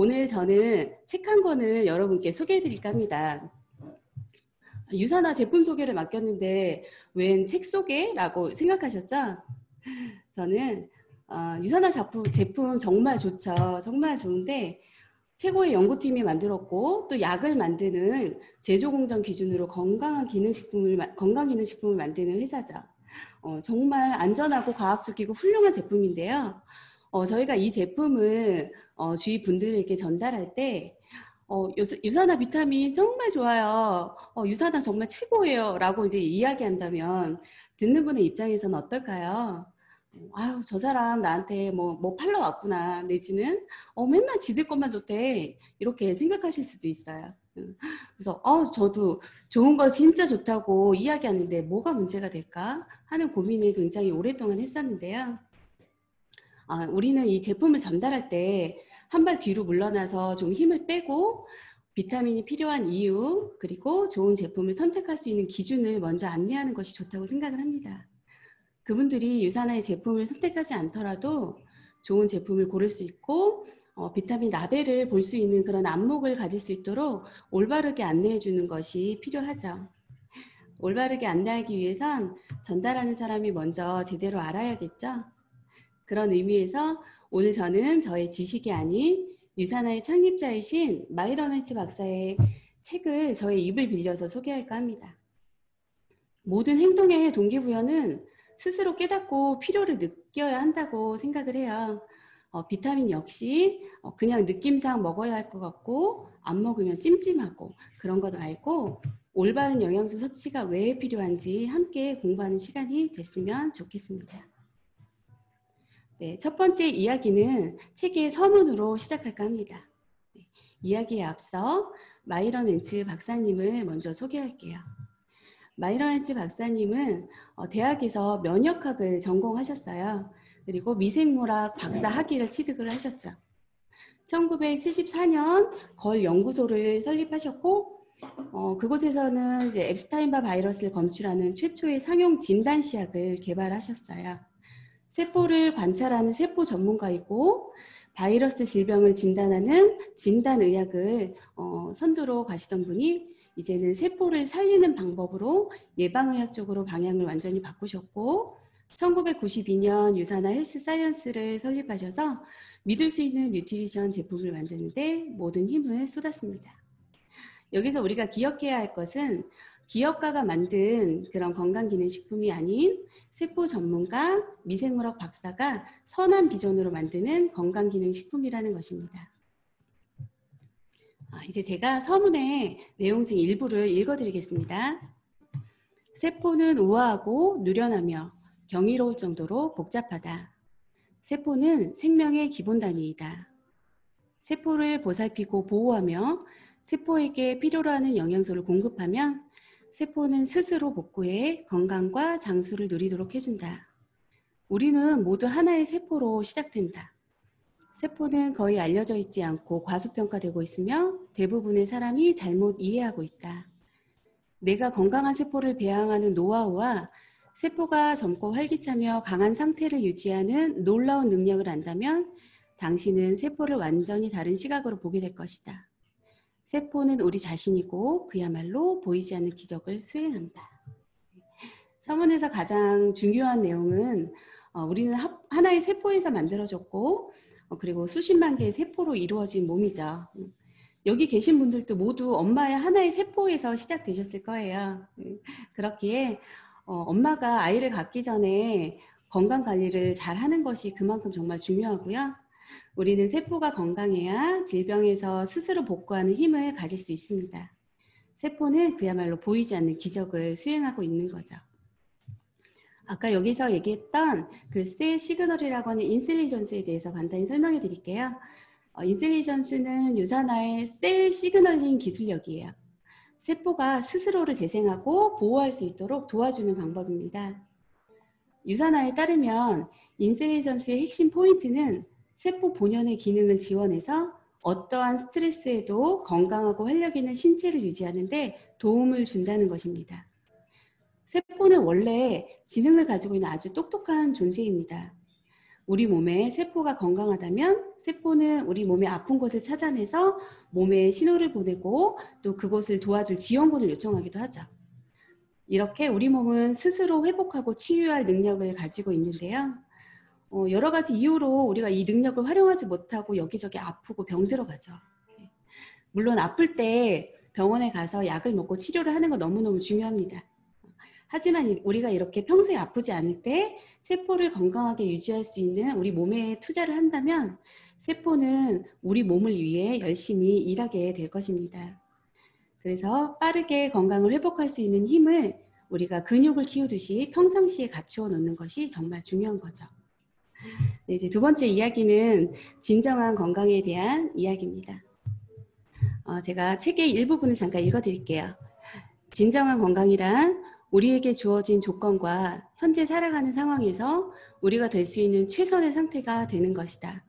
오늘 저는 책 한 권을 여러분께 소개해 드릴까 합니다. 유산화 제품 소개를 맡겼는데 웬 책 소개라고 생각하셨죠? 저는 유산화 제품 정말 좋죠. 정말 좋은데 최고의 연구팀이 만들었고 또 약을 만드는 제조공정 기준으로 건강기능식품을 만드는 회사죠. 정말 안전하고 과학적이고 훌륭한 제품인데요. 저희가 이 제품을 주위 분들에게 전달할 때 유산화 비타민 정말 좋아요. 유산화 정말 최고예요. 라고 이제 이야기한다면 듣는 분의 입장에서는 어떨까요? 아유, 저 사람 나한테 뭐 팔러 왔구나. 내지는 맨날 지들 것만 좋대. 이렇게 생각하실 수도 있어요. 그래서 저도 좋은 거 진짜 좋다고 이야기하는데 뭐가 문제가 될까 하는 고민을 굉장히 오랫동안 했었는데요. 우리는 이 제품을 전달할 때 한 발 뒤로 물러나서 좀 힘을 빼고 비타민이 필요한 이유 그리고 좋은 제품을 선택할 수 있는 기준을 먼저 안내하는 것이 좋다고 생각을 합니다. 그분들이 유산화의 제품을 선택하지 않더라도 좋은 제품을 고를 수 있고 비타민 라벨을 볼 수 있는 그런 안목을 가질 수 있도록 올바르게 안내해 주는 것이 필요하죠. 올바르게 안내하기 위해선 전달하는 사람이 먼저 제대로 알아야겠죠. 그런 의미에서 오늘 저는 저의 지식이 아닌 유산화의 창립자이신 마이런 헬츠 박사의 책을 저의 입을 빌려서 소개할까 합니다. 모든 행동의 동기부여는 스스로 깨닫고 필요를 느껴야 한다고 생각을 해요. 비타민 역시 그냥 느낌상 먹어야 할 것 같고 안 먹으면 찜찜하고 그런 것 알고 올바른 영양소 섭취가 왜 필요한지 함께 공부하는 시간이 됐으면 좋겠습니다. 네, 첫 번째 이야기는 책의 서문으로 시작할까 합니다. 네, 이야기에 앞서 마이런 헬츠 박사님을 먼저 소개할게요. 마이런 헬츠 박사님은 대학에서 면역학을 전공하셨어요. 그리고 미생물학 박사 학위를 취득을 하셨죠. 1974년 걸 연구소를 설립하셨고 그곳에서는 이제 앱스타인바 바이러스를 검출하는 최초의 상용 진단 시약을 개발하셨어요. 세포를 관찰하는 세포 전문가이고 바이러스 질병을 진단하는 진단의학을 선두로 가시던 분이 이제는 세포를 살리는 방법으로 예방의학 쪽으로 방향을 완전히 바꾸셨고 1992년 유산화 헬스 사이언스를 설립하셔서 믿을 수 있는 뉴트리션 제품을 만드는데 모든 힘을 쏟았습니다. 여기서 우리가 기억해야 할 것은 기업가가 만든 그런 건강기능식품이 아닌 세포 전문가, 미생물학 박사가 선한 비전으로 만드는 건강기능식품이라는 것입니다. 이제 제가 서문의 내용 중 일부를 읽어드리겠습니다. 세포는 우아하고 누련하며 경이로울 정도로 복잡하다. 세포는 생명의 기본 단위이다. 세포를 보살피고 보호하며 세포에게 필요로 하는 영양소를 공급하면 세포는 스스로 복구해 건강과 장수를 누리도록 해준다. 우리는 모두 하나의 세포로 시작된다. 세포는 거의 알려져 있지 않고 과소평가되고 있으며 대부분의 사람이 잘못 이해하고 있다. 내가 건강한 세포를 배양하는 노하우와 세포가 젊고 활기차며 강한 상태를 유지하는 놀라운 능력을 안다면 당신은 세포를 완전히 다른 시각으로 보게 될 것이다. 세포는 우리 자신이고 그야말로 보이지 않는 기적을 수행한다. 서문에서 가장 중요한 내용은 우리는 하나의 세포에서 만들어졌고 그리고 수십만 개의 세포로 이루어진 몸이죠. 여기 계신 분들도 모두 엄마의 하나의 세포에서 시작되셨을 거예요. 그렇기에 엄마가 아이를 갖기 전에 건강관리를 잘 하는 것이 그만큼 정말 중요하고요. 우리는 세포가 건강해야 질병에서 스스로 복구하는 힘을 가질 수 있습니다. 세포는 그야말로 보이지 않는 기적을 수행하고 있는 거죠. 아까 여기서 얘기했던 그 셀 시그널이라고 하는 인텔리전스에 대해서 간단히 설명해 드릴게요. 인텔리전스는 유산화의 셀 시그널링 기술력이에요. 세포가 스스로를 재생하고 보호할 수 있도록 도와주는 방법입니다. 유산화에 따르면 인텔리전스의 핵심 포인트는 세포 본연의 기능을 지원해서 어떠한 스트레스에도 건강하고 활력 있는 신체를 유지하는 데 도움을 준다는 것입니다. 세포는 원래 지능을 가지고 있는 아주 똑똑한 존재입니다. 우리 몸에 세포가 건강하다면 세포는 우리 몸의 아픈 곳을 찾아내서 몸에 신호를 보내고 또 그곳을 도와줄 지원군을 요청하기도 하죠. 이렇게 우리 몸은 스스로 회복하고 치유할 능력을 가지고 있는데요. 여러 가지 이유로 우리가 이 능력을 활용하지 못하고 여기저기 아프고 병들어가죠. 물론 아플 때 병원에 가서 약을 먹고 치료를 하는 거 너무너무 중요합니다. 하지만 우리가 이렇게 평소에 아프지 않을 때 세포를 건강하게 유지할 수 있는 우리 몸에 투자를 한다면 세포는 우리 몸을 위해 열심히 일하게 될 것입니다. 그래서 빠르게 건강을 회복할 수 있는 힘을 우리가 근육을 키우듯이 평상시에 갖추어 놓는 것이 정말 중요한 거죠. 네, 이제 두 번째 이야기는 진정한 건강에 대한 이야기입니다. 제가 책의 일부분을 잠깐 읽어드릴게요. 진정한 건강이란 우리에게 주어진 조건과 현재 살아가는 상황에서 우리가 될 수 있는 최선의 상태가 되는 것이다.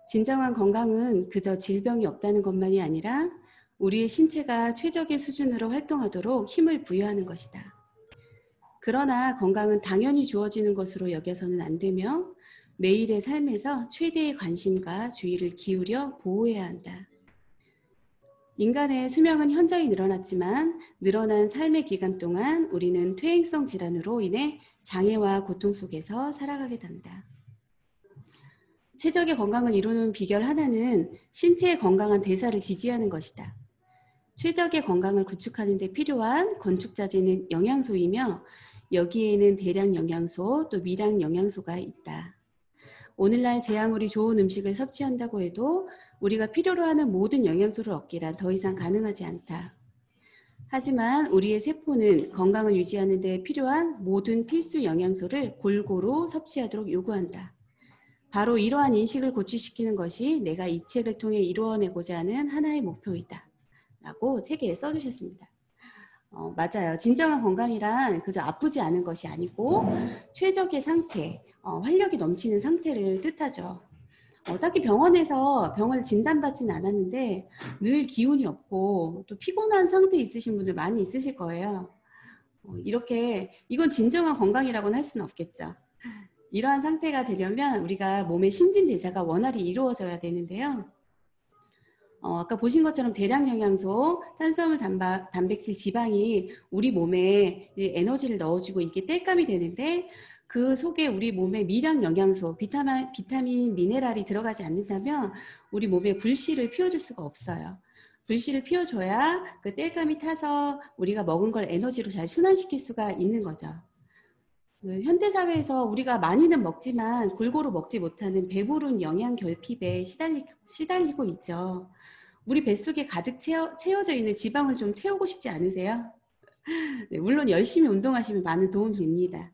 진정한 건강은 그저 질병이 없다는 것만이 아니라 우리의 신체가 최적의 수준으로 활동하도록 힘을 부여하는 것이다. 그러나 건강은 당연히 주어지는 것으로 여겨서는 안 되며 매일의 삶에서 최대의 관심과 주의를 기울여 보호해야 한다. 인간의 수명은 현저히 늘어났지만 늘어난 삶의 기간 동안 우리는 퇴행성 질환으로 인해 장애와 고통 속에서 살아가게 된다. 최적의 건강을 이루는 비결 하나는 신체의 건강한 대사를 지지하는 것이다. 최적의 건강을 구축하는 데 필요한 건축자재는 영양소이며 여기에는 대량 영양소 또 미량 영양소가 있다. 오늘날 제 아무리 좋은 음식을 섭취한다고 해도 우리가 필요로 하는 모든 영양소를 얻기란 더 이상 가능하지 않다. 하지만 우리의 세포는 건강을 유지하는 데 필요한 모든 필수 영양소를 골고루 섭취하도록 요구한다. 바로 이러한 인식을 고취시키는 것이 내가 이 책을 통해 이루어내고자 하는 하나의 목표이다. 라고 책에 써주셨습니다. 맞아요. 진정한 건강이란 그저 아프지 않은 것이 아니고 최적의 상태, 활력이 넘치는 상태를 뜻하죠. 딱히 병원에서 병을 진단받진 않았는데 늘 기운이 없고 또 피곤한 상태에 있으신 분들 많이 있으실 거예요. 이렇게 이건 진정한 건강이라고는 할 수는 없겠죠. 이러한 상태가 되려면 우리가 몸의 신진대사가 원활히 이루어져야 되는데요. 아까 보신 것처럼 대량 영양소, 탄수화물, 단백질, 지방이 우리 몸에 에너지를 넣어주고 이게 땔감이 되는데 그 속에 우리 몸에 미량 영양소, 비타민, 미네랄이 들어가지 않는다면 우리 몸에 불씨를 피워줄 수가 없어요. 불씨를 피워줘야 그 땔감이 타서 우리가 먹은 걸 에너지로 잘 순환시킬 수가 있는 거죠. 현대사회에서 우리가 많이는 먹지만 골고루 먹지 못하는 배부른 영양 결핍에 시달리고 있죠. 우리 뱃속에 가득 채워져 있는 지방을 좀 태우고 싶지 않으세요? 네, 물론 열심히 운동하시면 많은 도움이 됩니다.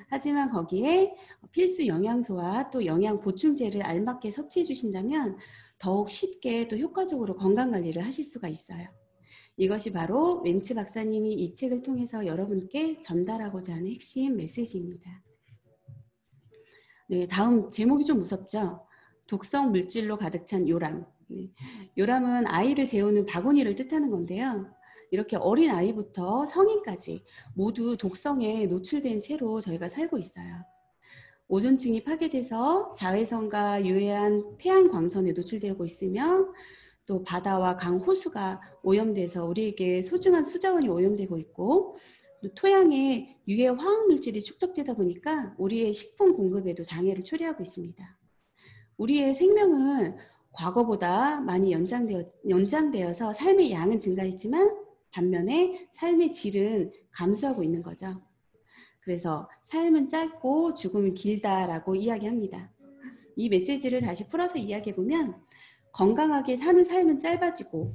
하지만 거기에 필수 영양소와 또 영양 보충제를 알맞게 섭취해 주신다면 더욱 쉽게 또 효과적으로 건강관리를 하실 수가 있어요. 이것이 바로 웬츠 박사님이 이 책을 통해서 여러분께 전달하고자 하는 핵심 메시지입니다. 네, 다음 제목이 좀 무섭죠? 독성 물질로 가득 찬 요람. 네, 요람은 아이를 재우는 바구니를 뜻하는 건데요. 이렇게 어린 아이부터 성인까지 모두 독성에 노출된 채로 저희가 살고 있어요. 오존층이 파괴돼서 자외선과 유해한 태양광선에 노출되고 있으며 또 바다와 강, 호수가 오염돼서 우리에게 소중한 수자원이 오염되고 있고 또 토양에 유해 화학물질이 축적되다 보니까 우리의 식품 공급에도 장애를 초래하고 있습니다. 우리의 생명은 과거보다 많이 연장되어서 삶의 양은 증가했지만 반면에 삶의 질은 감소하고 있는 거죠. 그래서 삶은 짧고 죽음은 길다라고 이야기합니다. 이 메시지를 다시 풀어서 이야기해보면 건강하게 사는 삶은 짧아지고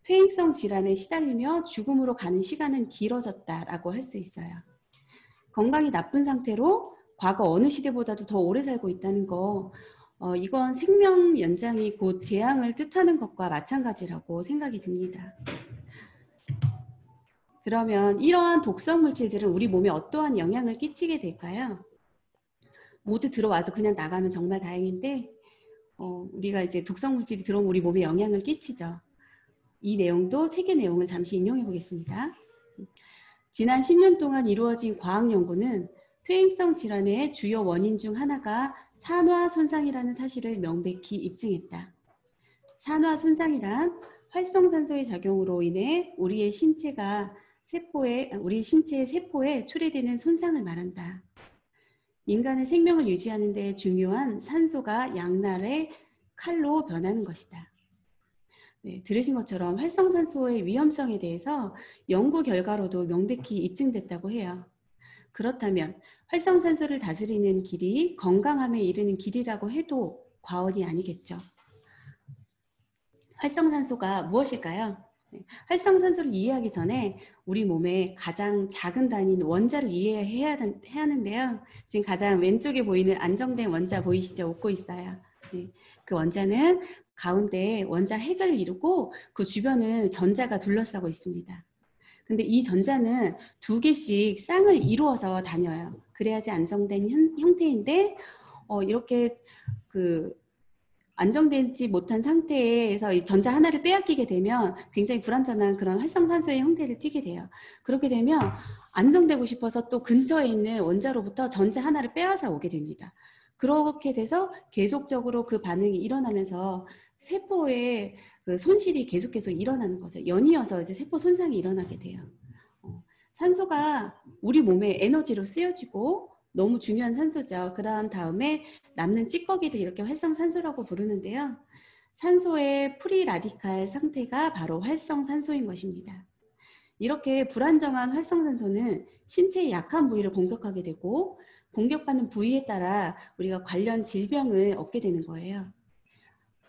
퇴행성 질환에 시달리며 죽음으로 가는 시간은 길어졌다라고 할 수 있어요. 건강이 나쁜 상태로 과거 어느 시대보다도 더 오래 살고 있다는 거 이건 생명 연장이 곧 재앙을 뜻하는 것과 마찬가지라고 생각이 듭니다. 그러면 이러한 독성 물질들은 우리 몸에 어떠한 영향을 끼치게 될까요? 모두 들어와서 그냥 나가면 정말 다행인데 우리가 이제 독성 물질이 들어오면 우리 몸에 영향을 끼치죠. 이 내용도 책의 내용을 잠시 인용해 보겠습니다. 지난 10년 동안 이루어진 과학 연구는 퇴행성 질환의 주요 원인 중 하나가 산화 손상이라는 사실을 명백히 입증했다. 산화 손상이란 활성산소의 작용으로 인해 우리 신체의 세포에 초래되는 손상을 말한다. 인간의 생명을 유지하는 데 중요한 산소가 양날의 칼로 변하는 것이다. 네, 들으신 것처럼 활성산소의 위험성에 대해서 연구 결과로도 명백히 입증됐다고 해요. 그렇다면 활성산소를 다스리는 길이 건강함에 이르는 길이라고 해도 과언이 아니겠죠. 활성산소가 무엇일까요? 네, 활성산소를 이해하기 전에 우리 몸의 가장 작은 단위인 원자를 이해해야 하는데요. 지금 가장 왼쪽에 보이는 안정된 원자 보이시죠? 웃고 있어요. 네, 그 원자는 가운데 원자 핵을 이루고 그 주변을 전자가 둘러싸고 있습니다. 근데 이 전자는 두 개씩 쌍을 이루어서 다녀요. 그래야지 안정된 형태인데 이렇게 안정되지 못한 상태에서 이 전자 하나를 빼앗기게 되면 굉장히 불완전한 그런 활성산소의 형태를 띠게 돼요. 그렇게 되면 안정되고 싶어서 또 근처에 있는 원자로부터 전자 하나를 빼앗아 오게 됩니다. 그렇게 돼서 계속적으로 그 반응이 일어나면서 세포의 그 손실이 계속해서 일어나는 거죠. 연이어서 이제 세포 손상이 일어나게 돼요. 산소가 우리 몸의 에너지로 쓰여지고 너무 중요한 산소죠. 그다음 다음에 남는 찌꺼기를 이렇게 활성산소라고 부르는데요. 산소의 프리 라디칼 상태가 바로 활성산소인 것입니다. 이렇게 불안정한 활성산소는 신체의 약한 부위를 공격하게 되고 공격받는 부위에 따라 우리가 관련 질병을 얻게 되는 거예요.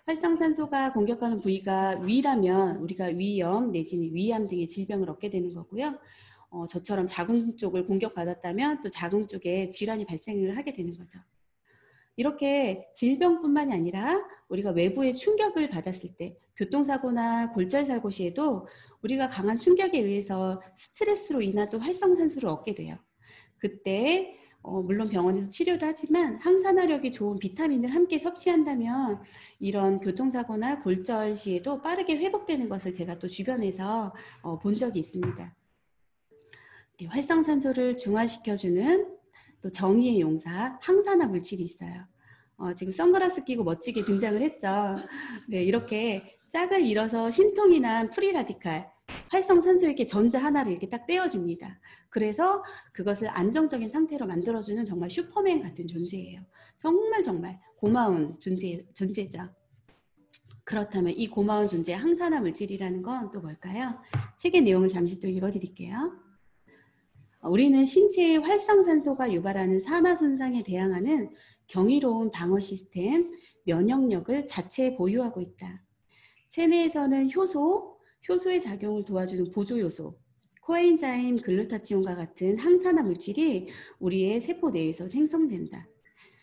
활성산소가 공격하는 부위가 위라면 우리가 위염 내지는 위암 등의 질병을 얻게 되는 거고요. 저처럼 자궁 쪽을 공격받았다면 또 자궁 쪽에 질환이 발생을 하게 되는 거죠. 이렇게 질병뿐만이 아니라 우리가 외부의 충격을 받았을 때 교통사고나 골절사고 시에도 우리가 강한 충격에 의해서 스트레스로 인한 또 활성산소를 얻게 돼요. 그때 물론 병원에서 치료도 하지만 항산화력이 좋은 비타민을 함께 섭취한다면 이런 교통사고나 골절 시에도 빠르게 회복되는 것을 제가 또 주변에서 본 적이 있습니다. 활성산소를 중화시켜주는 또 정의의 용사 항산화 물질이 있어요. 지금 선글라스 끼고 멋지게 등장을 했죠. 네, 이렇게 짝을 이뤄서 신통이 난 프리라디칼 활성산소에게 전자 하나를 이렇게 딱 떼어줍니다. 그래서 그것을 안정적인 상태로 만들어주는 정말 슈퍼맨 같은 존재예요. 정말 고마운 존재죠. 그렇다면 이 고마운 존재 항산화 물질이라는 건 또 뭘까요? 책의 내용을 잠시 또 읽어드릴게요. 우리는 신체의 활성산소가 유발하는 산화 손상에 대항하는 경이로운 방어 시스템, 면역력을 자체에 보유하고 있다. 체내에서는 효소의 작용을 도와주는 보조요소, 코엔자임 글루타치온과 같은 항산화 물질이 우리의 세포 내에서 생성된다.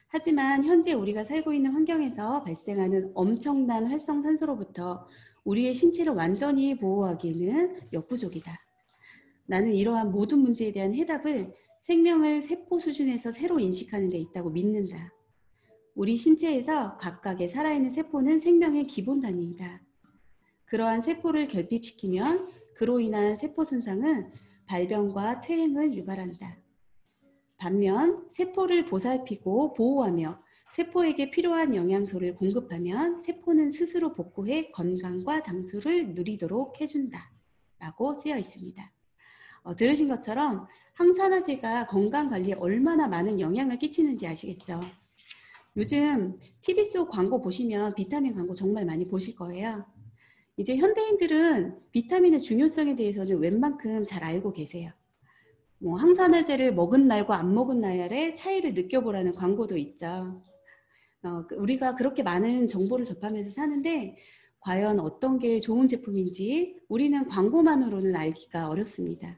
하지만 현재 우리가 살고 있는 환경에서 발생하는 엄청난 활성산소로부터 우리의 신체를 완전히 보호하기에는 역부족이다. 나는 이러한 모든 문제에 대한 해답을 생명을 세포 수준에서 새로 인식하는 데 있다고 믿는다. 우리 신체에서 각각의 살아있는 세포는 생명의 기본 단위이다. 그러한 세포를 결핍시키면 그로 인한 세포 손상은 발병과 퇴행을 유발한다. 반면 세포를 보살피고 보호하며 세포에게 필요한 영양소를 공급하면 세포는 스스로 복구해 건강과 장수를 누리도록 해준다. 라고 쓰여 있습니다. 들으신 것처럼 항산화제가 건강관리에 얼마나 많은 영향을 끼치는지 아시겠죠? 요즘 TV 속 광고 보시면 비타민 광고 정말 많이 보실 거예요. 이제 현대인들은 비타민의 중요성에 대해서는 웬만큼 잘 알고 계세요. 항산화제를 먹은 날과 안 먹은 날의 차이를 느껴보라는 광고도 있죠. 우리가 그렇게 많은 정보를 접하면서 사는데 과연 어떤 게 좋은 제품인지 우리는 광고만으로는 알기가 어렵습니다.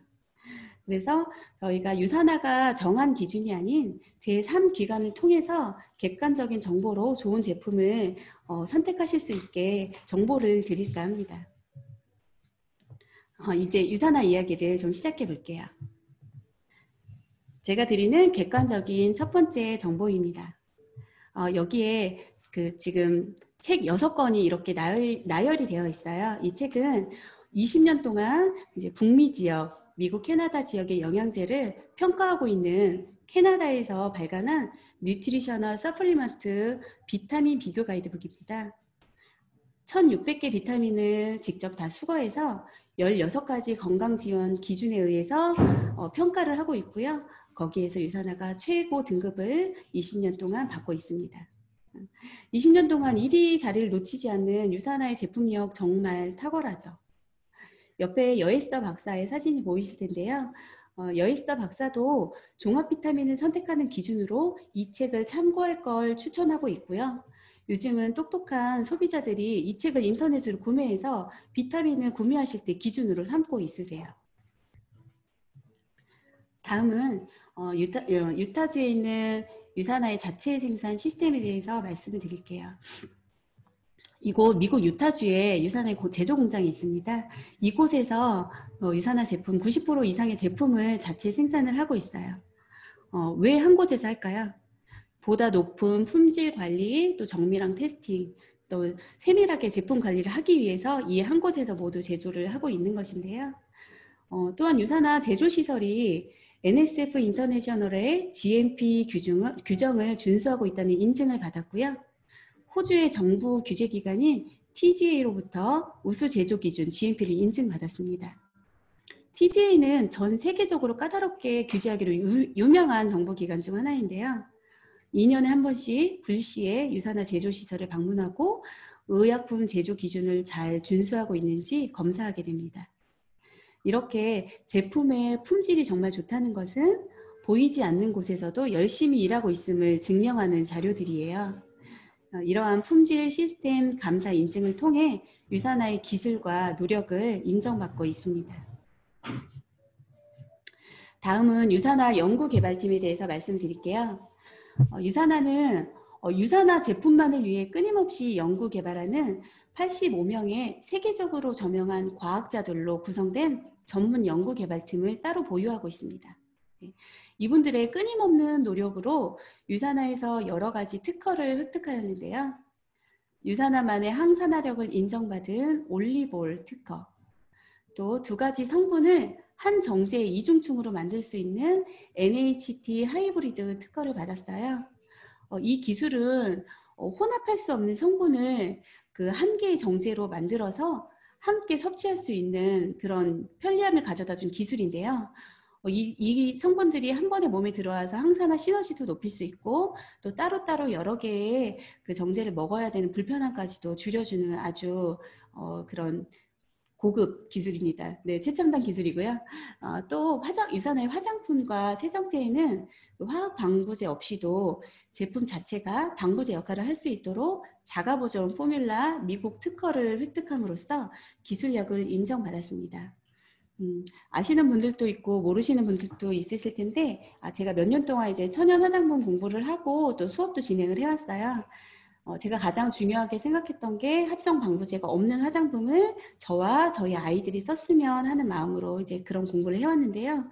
그래서 저희가 유산화가 정한 기준이 아닌 제3기관을 통해서 객관적인 정보로 좋은 제품을 선택하실 수 있게 정보를 드릴까 합니다. 이제 유산화 이야기를 좀 시작해 볼게요. 제가 드리는 객관적인 첫 번째 정보입니다. 여기에 지금 책 6권이 이렇게 나열이 되어 있어요. 이 책은 20년 동안 이제 북미 지역 미국 캐나다 지역의 영양제를 평가하고 있는 캐나다에서 발간한 뉴트리셔널 서플리먼트 비타민 비교 가이드북입니다. 1600개 비타민을 직접 다 수거해서 16가지 건강 지원 기준에 의해서 평가를 하고 있고요. 거기에서 유산화가 최고 등급을 20년 동안 받고 있습니다. 20년 동안 1위 자리를 놓치지 않는 유산화의 제품력 정말 탁월하죠. 옆에 여에스더 박사의 사진이 보이실 텐데요. 여에스더 박사도 종합 비타민을 선택하는 기준으로 이 책을 참고할 걸 추천하고 있고요. 요즘은 똑똑한 소비자들이 이 책을 인터넷으로 구매해서 비타민을 구매하실 때 기준으로 삼고 있으세요. 다음은 유타주에 있는 유산화의 자체 생산 시스템에 대해서 말씀을 드릴게요. 이곳 미국 유타주에 유산화의 제조 공장이 있습니다. 이곳에서 유산화 제품 90% 이상의 제품을 자체 생산을 하고 있어요. 왜 한 곳에서 할까요? 보다 높은 품질 관리, 또 정밀한 테스팅, 또 세밀하게 제품 관리를 하기 위해서 이 한 곳에서 모두 제조를 하고 있는 것인데요. 또한 유산화 제조 시설이 NSF 인터내셔널의 GMP 규정을 준수하고 있다는 인증을 받았고요. 호주의 정부 규제기관인 TGA로부터 우수 제조 기준 GMP를 인증받았습니다. TGA는 전 세계적으로 까다롭게 규제하기로 유명한 정부기관 중 하나인데요. 2년에 한 번씩 불시에 유산화 제조시설을 방문하고 의약품 제조 기준을 잘 준수하고 있는지 검사하게 됩니다. 이렇게 제품의 품질이 정말 좋다는 것은 보이지 않는 곳에서도 열심히 일하고 있음을 증명하는 자료들이에요. 이러한 품질 시스템 감사 인증을 통해 유산화의 기술과 노력을 인정받고 있습니다. 다음은 유산화 연구개발팀에 대해서 말씀드릴게요. 유산화는 유산화 제품만을 위해 끊임없이 연구개발하는 85명의 세계적으로 저명한 과학자들로 구성된 전문 연구개발팀을 따로 보유하고 있습니다. 이분들의 끊임없는 노력으로 유산화에서 여러 가지 특허를 획득하였는데요. 유산화만의 항산화력을 인정받은 올리볼 특허, 또 2가지 성분을 한 정제의 이중충으로 만들 수 있는 NHT 하이브리드 특허를 받았어요. 이 기술은 혼합할 수 없는 성분을 그 한 개의 정제로 만들어서 함께 섭취할 수 있는 그런 편리함을 가져다 준 기술인데요. 이 성분들이 한 번에 몸에 들어와서 항산화 시너지도 높일 수 있고 또 따로따로 여러 개의 그 정제를 먹어야 되는 불편함까지도 줄여주는 아주 그런 고급 기술입니다. 네, 최첨단 기술이고요. 또 유산화의 화장품과 세정제에는 화학 방부제 없이도 제품 자체가 방부제 역할을 할 수 있도록 자가보존 포뮬라 미국 특허를 획득함으로써 기술력을 인정받았습니다. 아시는 분들도 있고 모르시는 분들도 있으실 텐데 제가 몇 년 동안 이제 천연 화장품 공부를 하고 또 수업도 진행을 해왔어요. 제가 가장 중요하게 생각했던 게 합성 방부제가 없는 화장품을 저와 저희 아이들이 썼으면 하는 마음으로 이제 그런 공부를 해왔는데요.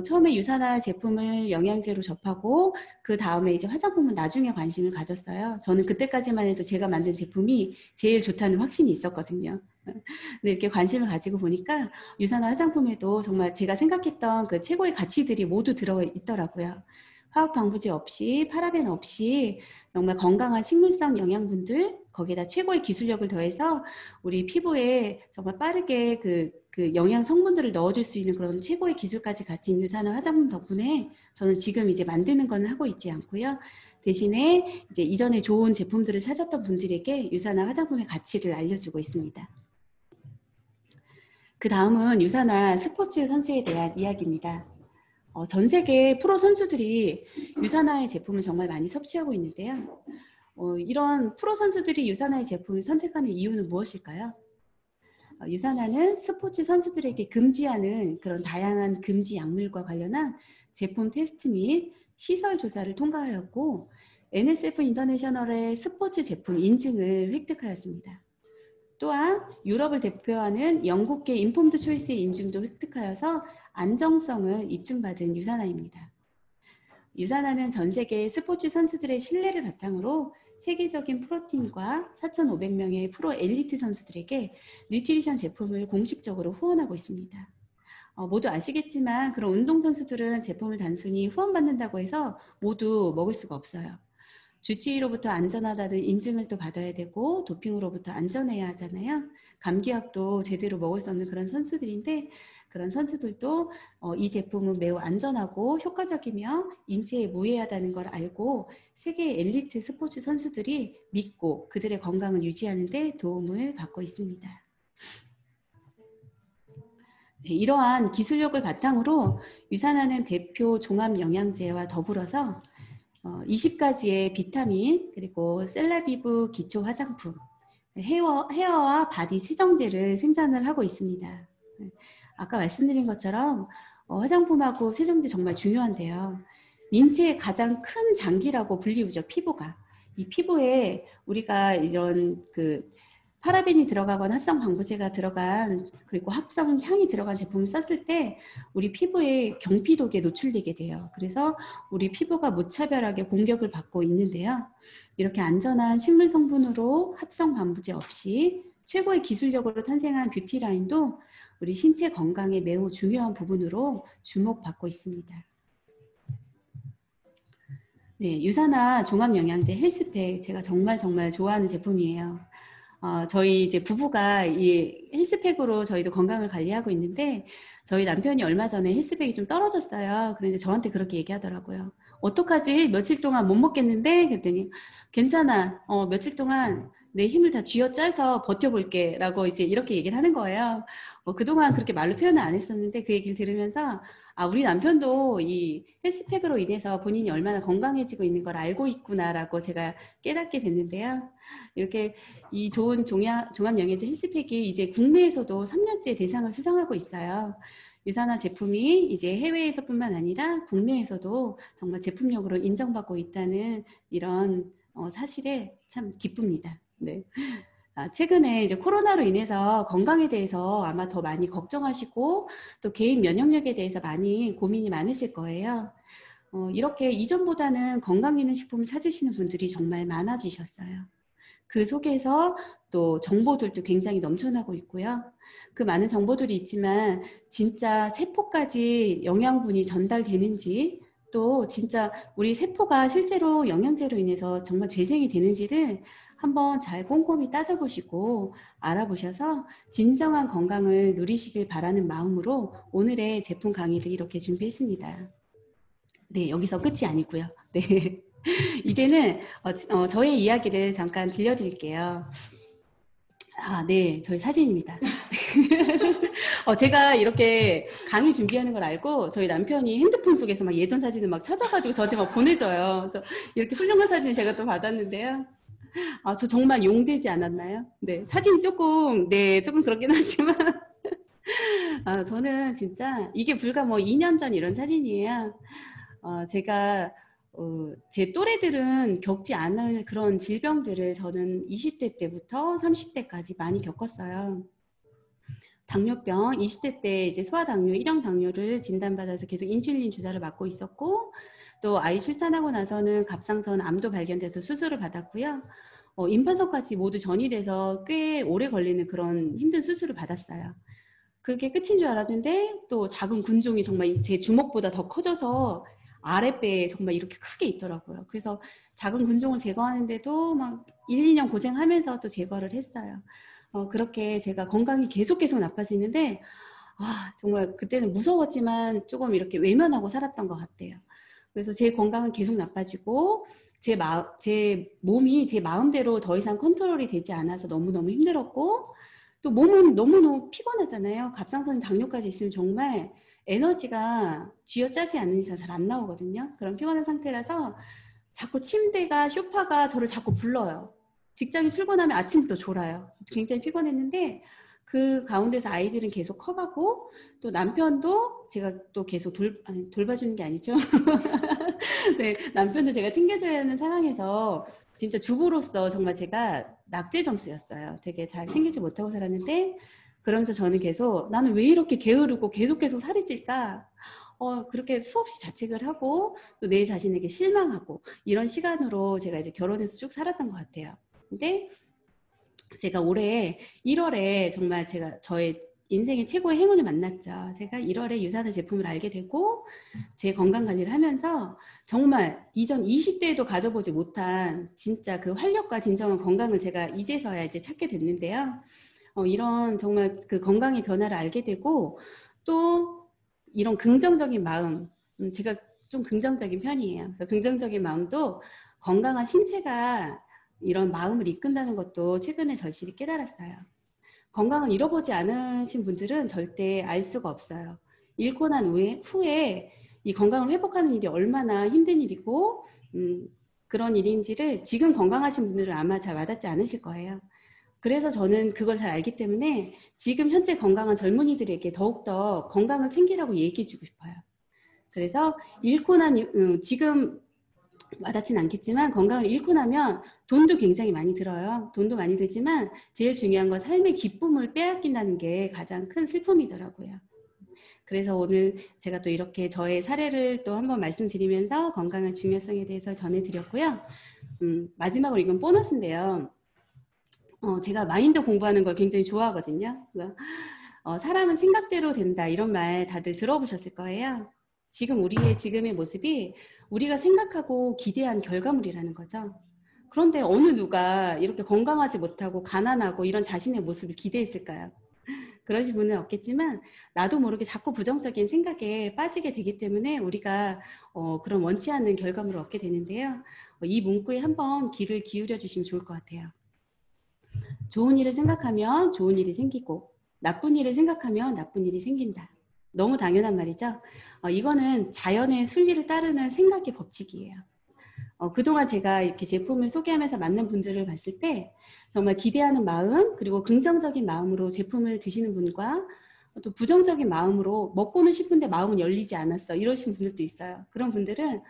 처음에 유산화 제품을 영양제로 접하고 그 다음에 이제 화장품은 나중에 관심을 가졌어요. 저는 그때까지만 해도 제가 만든 제품이 제일 좋다는 확신이 있었거든요. 근데 이렇게 관심을 가지고 보니까 유산화 화장품에도 정말 제가 생각했던 그 최고의 가치들이 모두 들어있더라고요. 화학 방부제 없이 파라벤 없이 정말 건강한 식물성 영양분들 거기에다 최고의 기술력을 더해서 우리 피부에 정말 빠르게 그 영양 성분들을 넣어줄 수 있는 그런 최고의 기술까지 갖춘 유산화 화장품 덕분에 저는 지금 이제 만드는 건 하고 있지 않고요. 대신에 이제 이전에 좋은 제품들을 찾았던 분들에게 유산화 화장품의 가치를 알려주고 있습니다. 그 다음은 유산화 스포츠 선수에 대한 이야기입니다. 전 세계 프로 선수들이 유산화의 제품을 정말 많이 섭취하고 있는데요. 이런 프로 선수들이 유산화의 제품을 선택하는 이유는 무엇일까요? 유산화는 스포츠 선수들에게 금지하는 그런 다양한 금지 약물과 관련한 제품 테스트 및 시설 조사를 통과하였고 NSF 인터내셔널의 스포츠 제품 인증을 획득하였습니다. 또한 유럽을 대표하는 영국계 인폼드 초이스의 인증도 획득하여서 안정성을 입증받은 유산화입니다. 유산화는 전 세계 스포츠 선수들의 신뢰를 바탕으로 세계적인 프로팀과 4,500명의 프로 엘리트 선수들에게 뉴트리션 제품을 공식적으로 후원하고 있습니다. 모두 아시겠지만 그런 운동선수들은 제품을 단순히 후원받는다고 해서 모두 먹을 수가 없어요. 주치의로부터 안전하다는 인증을 또 받아야 되고 도핑으로부터 안전해야 하잖아요. 감기약도 제대로 먹을 수 없는 그런 선수들인데 그런 선수들도 이 제품은 매우 안전하고 효과적이며 인체에 무해하다는 걸 알고 세계 엘리트 스포츠 선수들이 믿고 그들의 건강을 유지하는 데 도움을 받고 있습니다. 네, 이러한 기술력을 바탕으로 유산화는 대표 종합영양제와 더불어서 20가지의 비타민 그리고 셀라비브 기초 화장품, 헤어와 바디 세정제를 생산을 하고 있습니다. 아까 말씀드린 것처럼 화장품하고 세정제 정말 중요한데요. 인체의 가장 큰 장기라고 불리우죠. 피부가. 이 피부에 우리가 이런 파라벤이 들어가거나 합성 방부제가 들어간 그리고 합성 향이 들어간 제품을 썼을 때 우리 피부에 경피독에 노출되게 돼요. 그래서 우리 피부가 무차별하게 공격을 받고 있는데요. 이렇게 안전한 식물 성분으로 합성 방부제 없이 최고의 기술력으로 탄생한 뷰티 라인도 우리 신체 건강에 매우 중요한 부분으로 주목받고 있습니다. 네, 유산화 종합영양제 헬스팩 제가 정말 좋아하는 제품이에요. 저희 이제 부부가 이 헬스팩으로 저희도 건강을 관리하고 있는데 저희 남편이 얼마 전에 헬스팩이 좀 떨어졌어요. 그런데 저한테 그렇게 얘기하더라고요. 어떡하지? 며칠 동안 못 먹겠는데? 그랬더니 괜찮아. 며칠 동안 내 힘을 다 쥐어짜서 버텨볼게 라고 이제 이렇게 얘기를 하는 거예요. 그동안 그렇게 말로 표현을 안 했었는데 그 얘기를 들으면서 우리 남편도 이 헬스팩으로 인해서 본인이 얼마나 건강해지고 있는 걸 알고 있구나라고 제가 깨닫게 됐는데요. 이렇게 이 좋은 종합영양제 헬스팩이 이제 국내에서도 3년째 대상을 수상하고 있어요. 유산화 제품이 이제 해외에서뿐만 아니라 국내에서도 정말 제품력으로 인정받고 있다는 이런 사실에 참 기쁩니다. 네. 최근에 이제 코로나로 인해서 건강에 대해서 아마 더 많이 걱정하시고 또 개인 면역력에 대해서 많이 고민이 많으실 거예요. 이렇게 이전보다는 건강기능식품을 찾으시는 분들이 정말 많아지셨어요. 그 속에서 또 정보들도 굉장히 넘쳐나고 있고요. 그 많은 정보들이 있지만 진짜 세포까지 영양분이 전달되는지 또 진짜 우리 세포가 실제로 영양제로 인해서 정말 재생이 되는지를 한번 잘 꼼꼼히 따져보시고 알아보셔서 진정한 건강을 누리시길 바라는 마음으로 오늘의 제품 강의를 이렇게 준비했습니다. 네, 여기서 끝이 아니고요. 네. 이제는 저의 이야기를 잠깐 들려드릴게요. 네, 저희 사진입니다. 제가 이렇게 강의 준비하는 걸 알고 저희 남편이 핸드폰 속에서 막 예전 사진을 막 찾아가지고 저한테 막 보내줘요. 그래서 이렇게 훌륭한 사진 제가 또 받았는데요. 저 정말 용되지 않았나요? 네, 사진 조금 그렇긴 하지만 저는 진짜 이게 불과 뭐 2년 전 이런 사진이에요. 제가 제 또래들은 겪지 않을 그런 질병들을 저는 20대 때부터 30대까지 많이 겪었어요. 당뇨병, 20대 때 이제 소아당뇨, 1형 당뇨를 진단받아서 계속 인슐린 주사를 맞고 있었고, 또 아이 출산하고 나서는 갑상선 암도 발견돼서 수술을 받았고요. 임판선까지 모두 전이 돼서 꽤 오래 걸리는 그런 힘든 수술을 받았어요. 그게 끝인 줄 알았는데 또 작은 군종이 정말 제 주먹보다 더 커져서 아랫배에 정말 이렇게 크게 있더라고요. 그래서 작은 군종을 제거하는데도 막 1, 2년 고생하면서 또 제거를 했어요. 그렇게 제가 건강이 계속 나빠지는데 정말 그때는 무서웠지만 조금 이렇게 외면하고 살았던 것 같아요. 그래서 제 건강은 계속 나빠지고 제 몸이 제 마음대로 더 이상 컨트롤이 되지 않아서 너무너무 힘들었고 또 몸은 너무너무 피곤하잖아요. 갑상선 당뇨까지 있으면 정말 에너지가 쥐어짜지 않는 이상 잘 안 나오거든요. 그런 피곤한 상태라서 자꾸 침대가 소파가 저를 자꾸 불러요. 직장에 출근하면 아침부터 졸아요. 굉장히 피곤했는데 그 가운데서 아이들은 계속 커가고 또 남편도 제가 또 계속 돌봐주는 게 아니죠. 네, 남편도 제가 챙겨줘야 하는 상황에서 진짜 주부로서 정말 제가 낙제 점수였어요. 되게 잘 챙기지 못하고 살았는데 그러면서 저는 계속 나는 왜 이렇게 게으르고 계속 살이 찔까? 그렇게 수없이 자책을 하고 또 내 자신에게 실망하고 이런 시간으로 제가 이제 결혼해서 쭉 살았던 것 같아요. 근데 제가 올해 1월에 정말 제가 저의 인생의 최고의 행운을 만났죠. 제가 1월에 유산화 제품을 알게 되고 제 건강 관리를 하면서 정말 이전 20대에도 가져보지 못한 진짜 그 활력과 진정한 건강을 제가 이제서야 이제 찾게 됐는데요. 이런 정말 그 건강의 변화를 알게 되고 또 이런 긍정적인 마음, 제가 좀 긍정적인 편이에요. 그래서 긍정적인 마음도 건강한 신체가 이런 마음을 이끈다는 것도 최근에 절실히 깨달았어요. 건강을 잃어보지 않으신 분들은 절대 알 수가 없어요. 잃고 난 후에 이 건강을 회복하는 일이 얼마나 힘든 일이고 그런 일인지를 지금 건강하신 분들은 아마 잘 와닿지 않으실 거예요. 그래서 저는 그걸 잘 알기 때문에 지금 현재 건강한 젊은이들에게 더욱더 건강을 챙기라고 얘기해주고 싶어요. 그래서 잃고 난 지금 와닿진 않겠지만 건강을 잃고 나면 돈도 굉장히 많이 들어요. 돈도 많이 들지만 제일 중요한 건 삶의 기쁨을 빼앗긴다는 게 가장 큰 슬픔이더라고요. 그래서 오늘 제가 또 이렇게 저의 사례를 또 한번 말씀드리면서 건강의 중요성에 대해서 전해드렸고요. 마지막으로 이건 보너스인데요. 제가 마인드 공부하는 걸 굉장히 좋아하거든요. 사람은 생각대로 된다 이런 말 다들 들어보셨을 거예요. 지금 우리의 지금의 모습이 우리가 생각하고 기대한 결과물이라는 거죠. 그런데 어느 누가 이렇게 건강하지 못하고 가난하고 이런 자신의 모습을 기대했을까요? 그러실 분은 없겠지만 나도 모르게 자꾸 부정적인 생각에 빠지게 되기 때문에 우리가 그런 원치 않는 결과물을 얻게 되는데요. 이 문구에 한번 귀를 기울여 주시면 좋을 것 같아요. 좋은 일을 생각하면 좋은 일이 생기고 나쁜 일을 생각하면 나쁜 일이 생긴다. 너무 당연한 말이죠. 이거는 자연의 순리를 따르는 생각의 법칙이에요. 그동안 제가 이렇게 제품을 소개하면서 만난 분들을 봤을 때 정말 기대하는 마음 그리고 긍정적인 마음으로 제품을 드시는 분과 또 부정적인 마음으로 먹고는 싶은데 마음은 열리지 않았어 이러신 분들도 있어요. 그런 분들은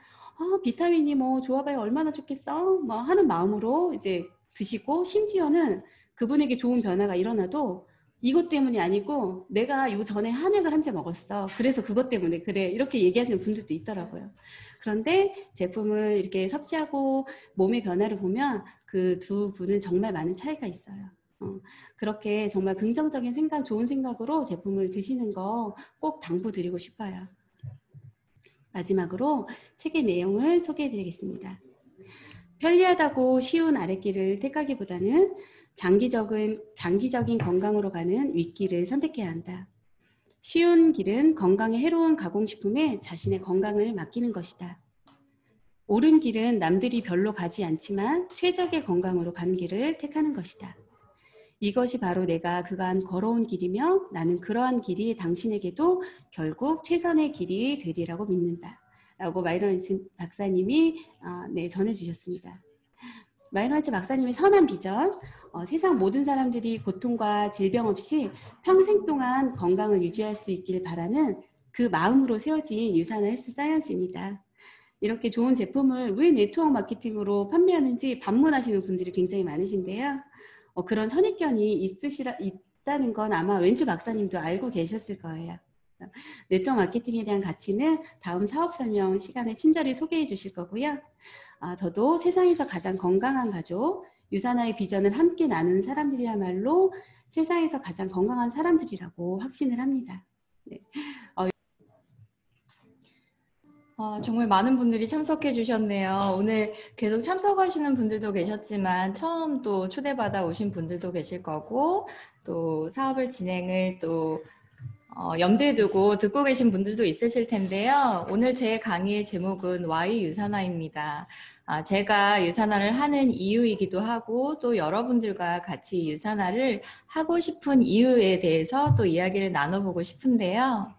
비타민이 뭐 좋아봐야 얼마나 좋겠어 뭐 하는 마음으로 이제 드시고 심지어는 그분에게 좋은 변화가 일어나도 이것 때문이 아니고 내가 요 전에 한약을 한 재 먹었어. 그래서 그것 때문에 그래. 이렇게 얘기하시는 분들도 있더라고요. 그런데 제품을 이렇게 섭취하고 몸의 변화를 보면 그 두 분은 정말 많은 차이가 있어요. 그렇게 정말 긍정적인 생각, 좋은 생각으로 제품을 드시는 거 꼭 당부드리고 싶어요. 마지막으로 책의 내용을 소개해드리겠습니다. 편리하다고 쉬운 아랫길을 택하기보다는 장기적인 건강으로 가는 윗길을 선택해야 한다. 쉬운 길은 건강에 해로운 가공식품에 자신의 건강을 맡기는 것이다. 옳은 길은 남들이 별로 가지 않지만 최적의 건강으로 가는 길을 택하는 것이다. 이것이 바로 내가 그간 걸어온 길이며 나는 그러한 길이 당신에게도 결국 최선의 길이 되리라고 믿는다. 라고 마이너리치 박사님이 전해주셨습니다. 마이너리치 박사님의 선한 비전, 세상 모든 사람들이 고통과 질병 없이 평생 동안 건강을 유지할 수 있길 바라는 그 마음으로 세워진 유산화 헬스 사이언스입니다. 이렇게 좋은 제품을 왜 네트워크 마케팅으로 판매하는지 반문하시는 분들이 굉장히 많으신데요. 그런 선입견이 있다는 건 아마 왠지 박사님도 알고 계셨을 거예요. 네트워크 마케팅에 대한 가치는 다음 사업 설명 시간에 친절히 소개해 주실 거고요. 저도 세상에서 가장 건강한 가족, 유산화의 비전을 함께 나누는 사람들이야말로 세상에서 가장 건강한 사람들이라고 확신을 합니다. 네. 정말 많은 분들이 참석해 주셨네요. 오늘 계속 참석하시는 분들도 계셨지만 처음 또 초대받아 오신 분들도 계실 거고 또 사업을 진행을 또 염두에 두고 듣고 계신 분들도 있으실 텐데요. 오늘 제 강의의 제목은 Y 유산화입니다. 제가 유산화를 하는 이유이기도 하고 또 여러분들과 같이 유산화를 하고 싶은 이유에 대해서 또 이야기를 나눠보고 싶은데요.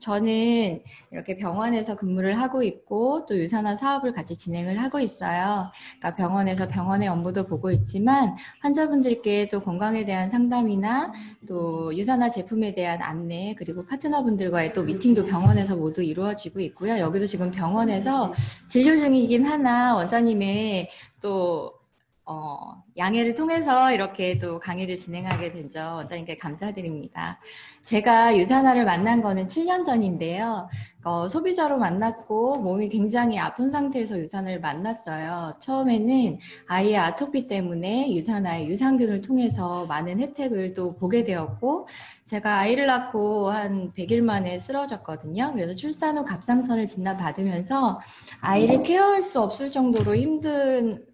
저는 이렇게 병원에서 근무를 하고 있고 또 유산화 사업을 같이 진행을 하고 있어요. 그러니까 병원에서 병원의 업무도 보고 있지만 환자분들께 또 건강에 대한 상담이나 또 유산화 제품에 대한 안내 그리고 파트너분들과의 또 미팅도 병원에서 모두 이루어지고 있고요. 여기도 지금 병원에서 진료 중이긴 하나 원장님의 또 양해를 통해서 이렇게 또 강의를 진행하게 된 점 원장님께 감사드립니다. 제가 유산화를 만난 거는 7년 전인데요. 그러니까 소비자로 만났고 몸이 굉장히 아픈 상태에서 유산을 만났어요. 처음에는 아이의 아토피 때문에 유산화의 유산균을 통해서 많은 혜택을 또 보게 되었고 제가 아이를 낳고 한 100일 만에 쓰러졌거든요. 그래서 출산 후 갑상선을 진단받으면서 아이를 케어할 수 없을 정도로 힘든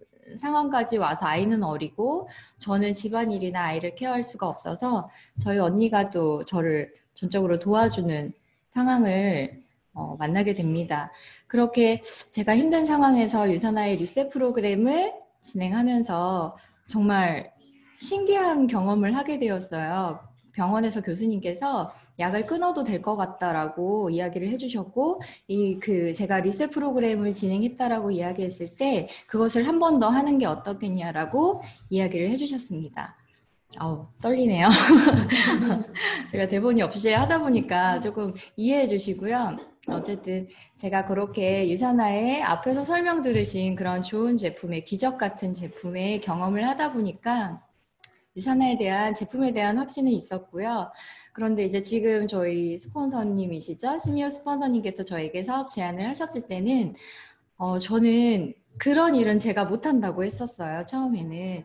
상황까지 와서 아이는 어리고 저는 집안일이나 아이를 케어할 수가 없어서 저희 언니가 또 저를 전적으로 도와주는 상황을 만나게 됩니다. 그렇게 제가 힘든 상황에서 유산화의 리셋 프로그램을 진행하면서 정말 신기한 경험을 하게 되었어요. 병원에서 교수님께서 약을 끊어도 될 것 같다라고 이야기를 해주셨고, 제가 리셋 프로그램을 진행했다라고 이야기했을 때, 그것을 한 번 더 하는 게 어떻겠냐라고 이야기를 해주셨습니다. 떨리네요. 제가 대본이 없이 하다 보니까 조금 이해해 주시고요. 어쨌든 제가 그렇게 유산화의 앞에서 설명 들으신 그런 좋은 제품의 기적 같은 제품의 경험을 하다 보니까 유산화에 대한 제품에 대한 확신은 있었고요. 그런데 이제 지금 저희 스폰서님이시죠? 시니어 스폰서님께서 저에게 사업 제안을 하셨을 때는 저는 그런 일은 제가 못한다고 했었어요. 처음에는.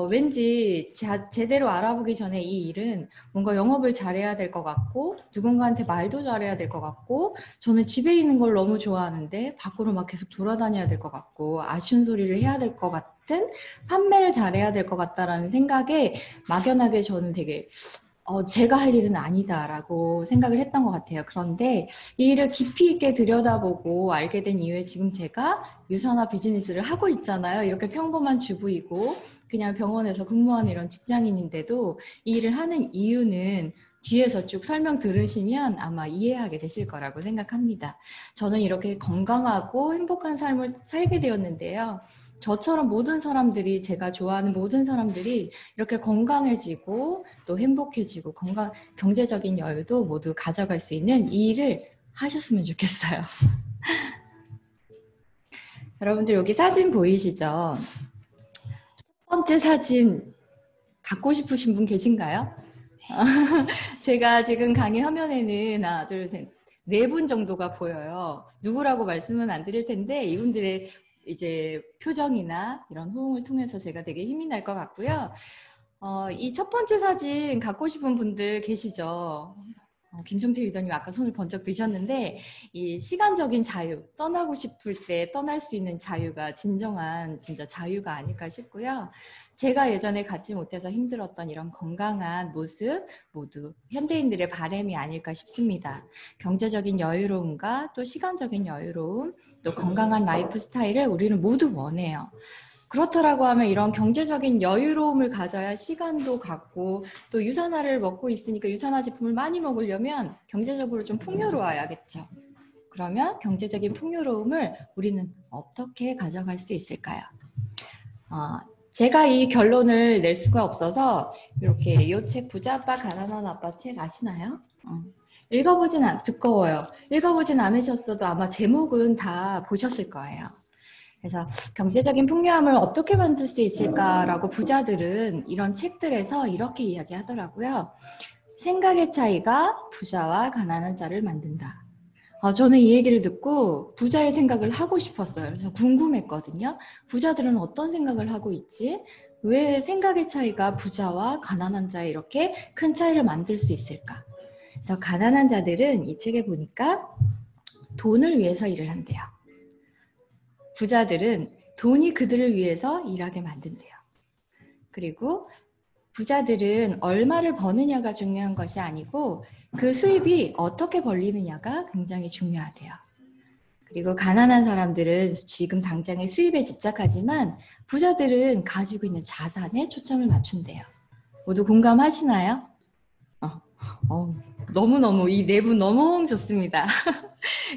왠지 제대로 알아보기 전에 이 일은 뭔가 영업을 잘해야 될 것 같고 누군가한테 말도 잘해야 될 것 같고 저는 집에 있는 걸 너무 좋아하는데 밖으로 막 계속 돌아다녀야 될 것 같고 아쉬운 소리를 해야 될 것 같은 판매를 잘해야 될 것 같다라는 생각에 막연하게 저는 되게 제가 할 일은 아니다라고 생각을 했던 것 같아요. 그런데 이 일을 깊이 있게 들여다보고 알게 된 이후에 지금 제가 유산화 비즈니스를 하고 있잖아요. 이렇게 평범한 주부이고 그냥 병원에서 근무하는 이런 직장인인데도 이 일을 하는 이유는 뒤에서 쭉 설명 들으시면 아마 이해하게 되실 거라고 생각합니다. 저는 이렇게 건강하고 행복한 삶을 살게 되었는데요. 저처럼 모든 사람들이 제가 좋아하는 모든 사람들이 이렇게 건강해지고 또 행복해지고 경제적인 여유도 모두 가져갈 수 있는 이 일을 하셨으면 좋겠어요. 여러분들 여기 사진 보이시죠? 첫 번째 사진 갖고 싶으신 분 계신가요? 제가 지금 강의 화면에는 하나, 둘, 셋, 4분 정도가 보여요. 누구라고 말씀은 안 드릴 텐데 이분들의 이제 표정이나 이런 호응을 통해서 제가 되게 힘이 날 것 같고요. 이 첫 번째 사진 갖고 싶은 분들 계시죠? 김성태 리더님 아까 손을 번쩍 드셨는데 이 시간적인 자유, 떠나고 싶을 때 떠날 수 있는 자유가 진정한 진짜 자유가 아닐까 싶고요. 제가 예전에 갖지 못해서 힘들었던 이런 건강한 모습 모두 현대인들의 바람이 아닐까 싶습니다. 경제적인 여유로움과 또 시간적인 여유로움, 또 건강한 라이프 스타일을 우리는 모두 원해요. 그렇다라고 하면 이런 경제적인 여유로움을 가져야 시간도 갖고 또 유산화를 먹고 있으니까 유산화 제품을 많이 먹으려면 경제적으로 좀 풍요로워야겠죠. 그러면 경제적인 풍요로움을 우리는 어떻게 가져갈 수 있을까요? 제가 이 결론을 낼 수가 없어서 이렇게 이 책 부자 아빠 가난한 아빠 책 아시나요? 두꺼워요. 읽어보진 않으셨어도 아마 제목은 다 보셨을 거예요. 그래서 경제적인 풍요함을 어떻게 만들 수 있을까라고 부자들은 이런 책들에서 이렇게 이야기하더라고요. 생각의 차이가 부자와 가난한 자를 만든다. 저는 이 얘기를 듣고 부자의 생각을 하고 싶었어요. 그래서 궁금했거든요. 부자들은 어떤 생각을 하고 있지? 왜 생각의 차이가 부자와 가난한 자에 이렇게 큰 차이를 만들 수 있을까? 그래서 가난한 자들은 이 책에 보니까 돈을 위해서 일을 한대요. 부자들은 돈이 그들을 위해서 일하게 만든대요. 그리고 부자들은 얼마를 버느냐가 중요한 것이 아니고 그 수입이 어떻게 벌리느냐가 굉장히 중요하대요. 그리고 가난한 사람들은 지금 당장의 수입에 집착하지만 부자들은 가지고 있는 자산에 초점을 맞춘대요. 모두 공감하시나요? 너무너무 이 4분 너무 좋습니다.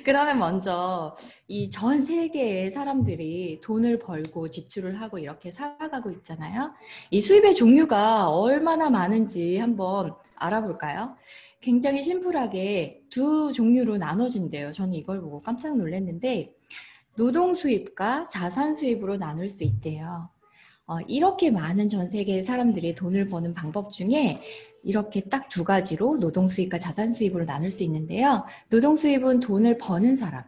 그러면 먼저 이 전 세계의 사람들이 돈을 벌고 지출을 하고 이렇게 살아가고 있잖아요. 이 수입의 종류가 얼마나 많은지 한번 알아볼까요? 굉장히 심플하게 2 종류로 나눠진대요. 저는 이걸 보고 깜짝 놀랐는데 노동 수입과 자산 수입으로 나눌 수 있대요. 이렇게 많은 전 세계의 사람들이 돈을 버는 방법 중에 이렇게 딱 두 가지로 노동 수입과 자산 수입으로 나눌 수 있는데요. 노동 수입은 돈을 버는 사람,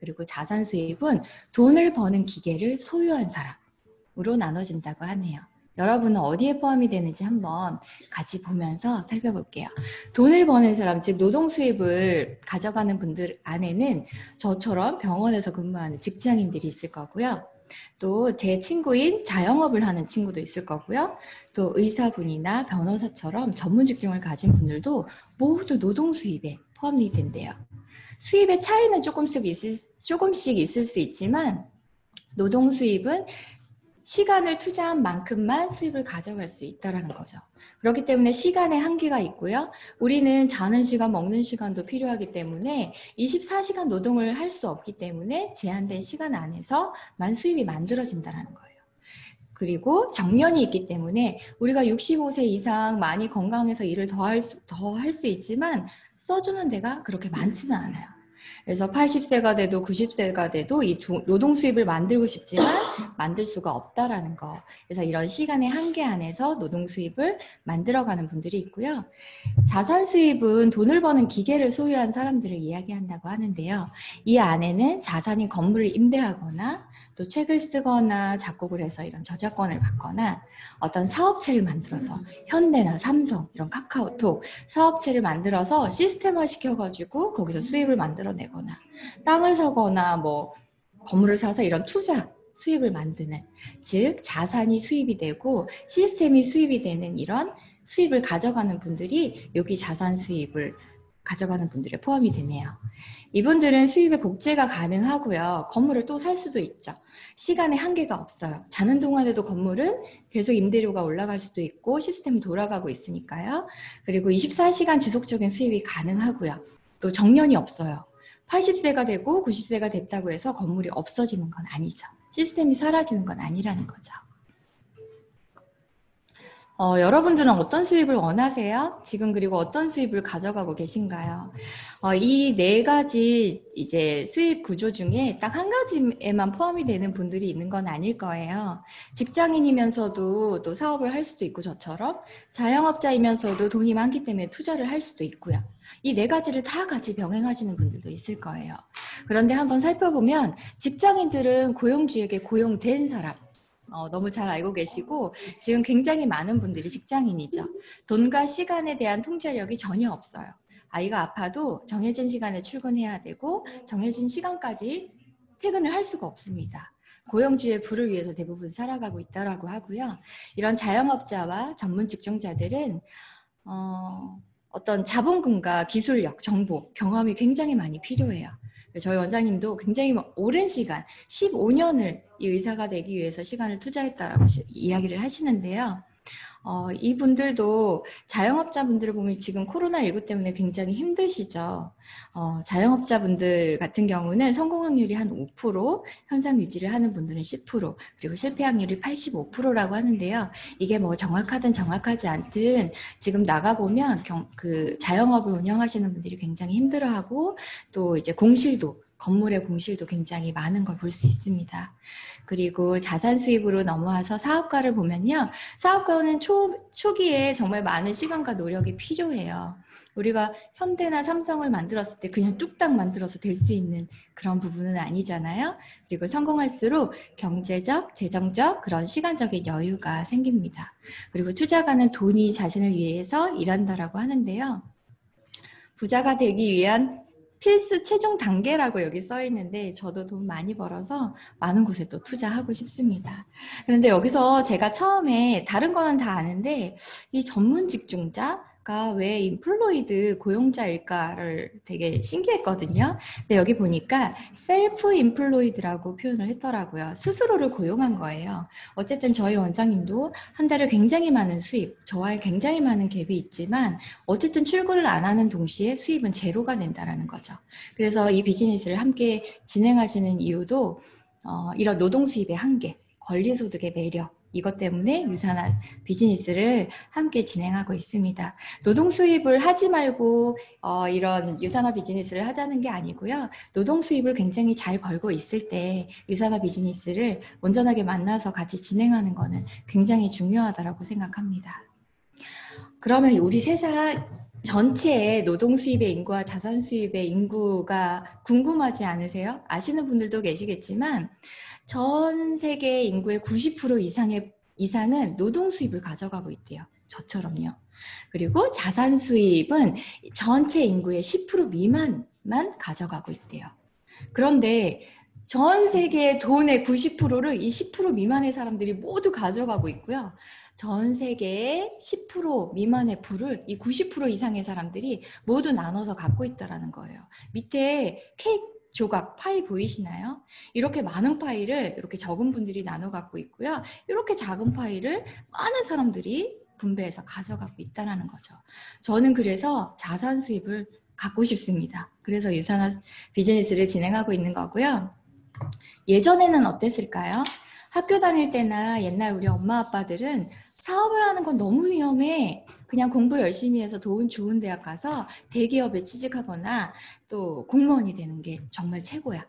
그리고 자산 수입은 돈을 버는 기계를 소유한 사람으로 나눠진다고 하네요. 여러분은 어디에 포함이 되는지 한번 같이 보면서 살펴볼게요. 돈을 버는 사람, 즉 노동 수입을 가져가는 분들 안에는 저처럼 병원에서 근무하는 직장인들이 있을 거고요. 또 제 친구인 자영업을 하는 친구도 있을 거고요. 또 의사분이나 변호사처럼 전문 직종을 가진 분들도 모두 노동 수입에 포함이 된대요. 수입의 차이는 조금씩 있을 수 있지만 노동 수입은 시간을 투자한 만큼만 수입을 가져갈 수 있다는 거죠. 그렇기 때문에 시간에 한계가 있고요. 우리는 자는 시간, 먹는 시간도 필요하기 때문에 24시간 노동을 할 수 없기 때문에 제한된 시간 안에서만 수입이 만들어진다는 거예요. 그리고 정년이 있기 때문에 우리가 65세 이상 많이 건강해서 일을 더 할 수 있지만 써주는 데가 그렇게 많지는 않아요. 그래서 80세가 돼도 90세가 돼도 이 노동 수입을 만들고 싶지만 만들 수가 없다라는 거. 그래서 이런 시간의 한계 안에서 노동 수입을 만들어가는 분들이 있고요. 자산 수입은 돈을 버는 기계를 소유한 사람들을 이야기한다고 하는데요. 이 안에는 자산인 건물을 임대하거나 또 책을 쓰거나 작곡을 해서 이런 저작권을 받거나 어떤 사업체를 만들어서 현대나 삼성, 이런 카카오톡 사업체를 만들어서 시스템화 시켜가지고 거기서 수입을 만들어내거나 땅을 사거나 뭐 건물을 사서 이런 투자 수입을 만드는, 즉 자산이 수입이 되고 시스템이 수입이 되는 이런 수입을 가져가는 분들이 여기 자산 수입을 가져가는 분들에 포함이 되네요. 이분들은 수입의 복제가 가능하고요. 건물을 또 살 수도 있죠. 시간의 한계가 없어요. 자는 동안에도 건물은 계속 임대료가 올라갈 수도 있고 시스템이 돌아가고 있으니까요. 그리고 24시간 지속적인 수입이 가능하고요. 또 정년이 없어요. 80세가 되고 90세가 됐다고 해서 건물이 없어지는 건 아니죠. 시스템이 사라지는 건 아니라는 거죠. 여러분들은 어떤 수입을 원하세요? 지금 그리고 어떤 수입을 가져가고 계신가요? 이 네 가지 이제 수입 구조 중에 딱 한 가지에만 포함이 되는 분들이 있는 건 아닐 거예요. 직장인이면서도 또 사업을 할 수도 있고 저처럼 자영업자이면서도 돈이 많기 때문에 투자를 할 수도 있고요. 이 네 가지를 다 같이 병행하시는 분들도 있을 거예요. 그런데 한번 살펴보면 직장인들은 고용주에게 고용된 사람, 너무 잘 알고 계시고 지금 굉장히 많은 분들이 직장인이죠. 돈과 시간에 대한 통제력이 전혀 없어요. 아이가 아파도 정해진 시간에 출근해야 되고 정해진 시간까지 퇴근을 할 수가 없습니다. 고용주의 부를 위해서 대부분 살아가고 있다라고 하고요. 이런 자영업자와 전문 직종자들은 어떤 자본금과 기술력, 정보, 경험이 굉장히 많이 필요해요. 저희 원장님도 굉장히 오랜 시간, 15년을 이 의사가 되기 위해서 시간을 투자했다라고 이야기를 하시는데요. 이분들도 자영업자분들을 보면 지금 코로나19 때문에 굉장히 힘드시죠. 자영업자분들 같은 경우는 성공 확률이 한 5%, 현상 유지를 하는 분들은 10%, 그리고 실패 확률이 85%라고 하는데요. 이게 뭐 정확하든 정확하지 않든 지금 나가보면 그 자영업을 운영하시는 분들이 굉장히 힘들어하고 또 이제 공실도, 건물의 공실도 굉장히 많은 걸 볼 수 있습니다. 그리고 자산 수입으로 넘어와서 사업가를 보면요. 사업가는 초기에 정말 많은 시간과 노력이 필요해요. 우리가 현대나 삼성을 만들었을 때 그냥 뚝딱 만들어서 될 수 있는 그런 부분은 아니잖아요. 그리고 성공할수록 경제적, 재정적 그런 시간적인 여유가 생깁니다. 그리고 투자가는 돈이 자신을 위해서 일한다라고 하는데요. 부자가 되기 위한 필수 최종 단계라고 여기 써 있는데 저도 돈 많이 벌어서 많은 곳에 또 투자하고 싶습니다. 그런데 여기서 제가 처음에 다른 거는 다 아는데 이 전문 직종자가 왜 인플로이드 고용자일까를 되게 신기했거든요. 근데 여기 보니까 셀프 인플로이드라고 표현을 했더라고요. 스스로를 고용한 거예요. 어쨌든 저희 원장님도 한 달에 굉장히 많은 수입, 저와 굉장히 많은 갭이 있지만 어쨌든 출근을 안 하는 동시에 수입은 제로가 된다라는 거죠. 그래서 이 비즈니스를 함께 진행하시는 이유도 이런 노동 수입의 한계, 권리소득의 매력, 이것 때문에 유산한 비즈니스를 함께 진행하고 있습니다. 노동 수입을 하지 말고 이런 유산화 비즈니스를 하자는 게 아니고요. 노동 수입을 굉장히 잘 벌고 있을 때 유산화 비즈니스를 온전하게 만나서 같이 진행하는 거는 굉장히 중요하다고 생각합니다. 그러면 우리 세상 전체의 노동 수입의 인구와 자산 수입의 인구가 궁금하지 않으세요? 아시는 분들도 계시겠지만 전 세계 인구의 90% 이상은 노동 수입을 가져가고 있대요. 저처럼요. 그리고 자산 수입은 전체 인구의 10% 미만만 가져가고 있대요. 그런데 전 세계의 돈의 90%를 이 10% 미만의 사람들이 모두 가져가고 있고요. 전 세계의 10% 미만의 부를 이 90% 이상의 사람들이 모두 나눠서 갖고 있다는 거예요. 밑에 케이크 조각 파이 보이시나요? 이렇게 많은 파이를 이렇게 적은 분들이 나눠 갖고 있고요. 이렇게 작은 파이를 많은 사람들이 분배해서 가져가고 있다는 거죠. 저는 그래서 자산 수입을 갖고 싶습니다. 그래서 유산화 비즈니스를 진행하고 있는 거고요. 예전에는 어땠을까요? 학교 다닐 때나 옛날 우리 엄마 아빠들은 사업을 하는 건 너무 위험해. 그냥 공부 열심히 해서 좋은 대학 가서 대기업에 취직하거나 또 공무원이 되는 게 정말 최고야.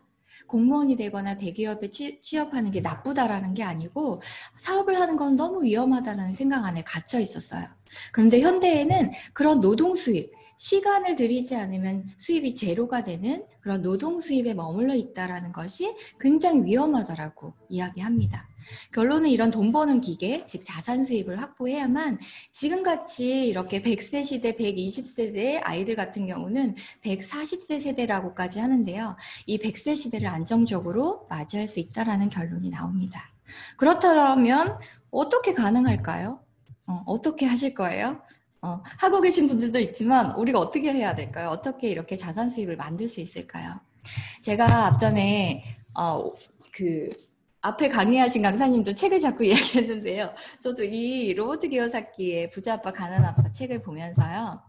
공무원이 되거나 대기업에 취업하는 게 나쁘다라는 게 아니고 사업을 하는 건 너무 위험하다는 생각 안에 갇혀 있었어요. 그런데 현대에는 그런 노동 수입, 시간을 들이지 않으면 수입이 제로가 되는 그런 노동 수입에 머물러 있다는 것이 굉장히 위험하다라고 이야기합니다. 결론은 이런 돈 버는 기계, 즉 자산 수입을 확보해야만 지금같이 이렇게 100세 시대, 120세대 아이들 같은 경우는 140세 세대라고까지 하는데요. 이 100세 시대를 안정적으로 맞이할 수 있다는 결론이 나옵니다. 그렇다면 어떻게 가능할까요? 어떻게 하실 거예요? 하고 계신 분들도 있지만 우리가 어떻게 해야 될까요? 어떻게 이렇게 자산 수입을 만들 수 있을까요? 제가 앞전에 앞에 강의하신 강사님도 책을 자꾸 이야기했는데요. 저도 이 로버트 기요사키의 부자 아빠 가난한 아빠 책을 보면서요.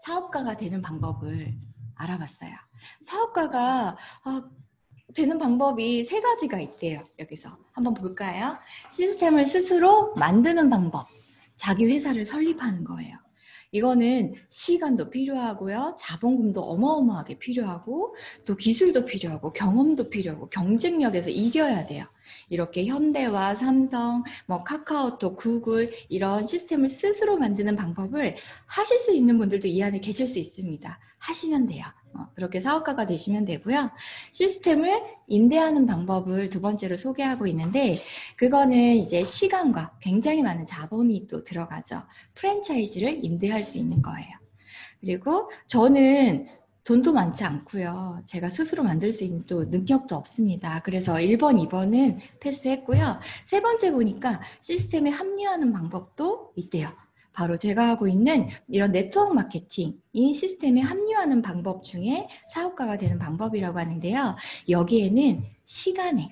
사업가가 되는 방법을 알아봤어요. 사업가가 되는 방법이 3가지가 있대요. 여기서 한번 볼까요? 시스템을 스스로 만드는 방법. 자기 회사를 설립하는 거예요. 이거는 시간도 필요하고요. 자본금도 어마어마하게 필요하고 또 기술도 필요하고 경험도 필요하고 경쟁력에서 이겨야 돼요. 이렇게 현대와 삼성, 카카오톡, 구글 이런 시스템을 스스로 만드는 방법을 하실 수 있는 분들도 이 안에 계실 수 있습니다. 하시면 돼요. 그렇게 사업가가 되시면 되고요. 시스템을 임대하는 방법을 2번째로 소개하고 있는데 그거는 이제 시간과 굉장히 많은 자본이 또 들어가죠. 프랜차이즈를 임대할 수 있는 거예요. 그리고 저는 돈도 많지 않고요. 제가 스스로 만들 수 있는 또 능력도 없습니다. 그래서 1번, 2번은 패스했고요. 3번째 보니까 시스템에 합류하는 방법도 있대요. 바로 제가 하고 있는 이런 네트워크 마케팅이 시스템에 합류하는 방법 중에 사업가가 되는 방법이라고 하는데요. 여기에는 시간을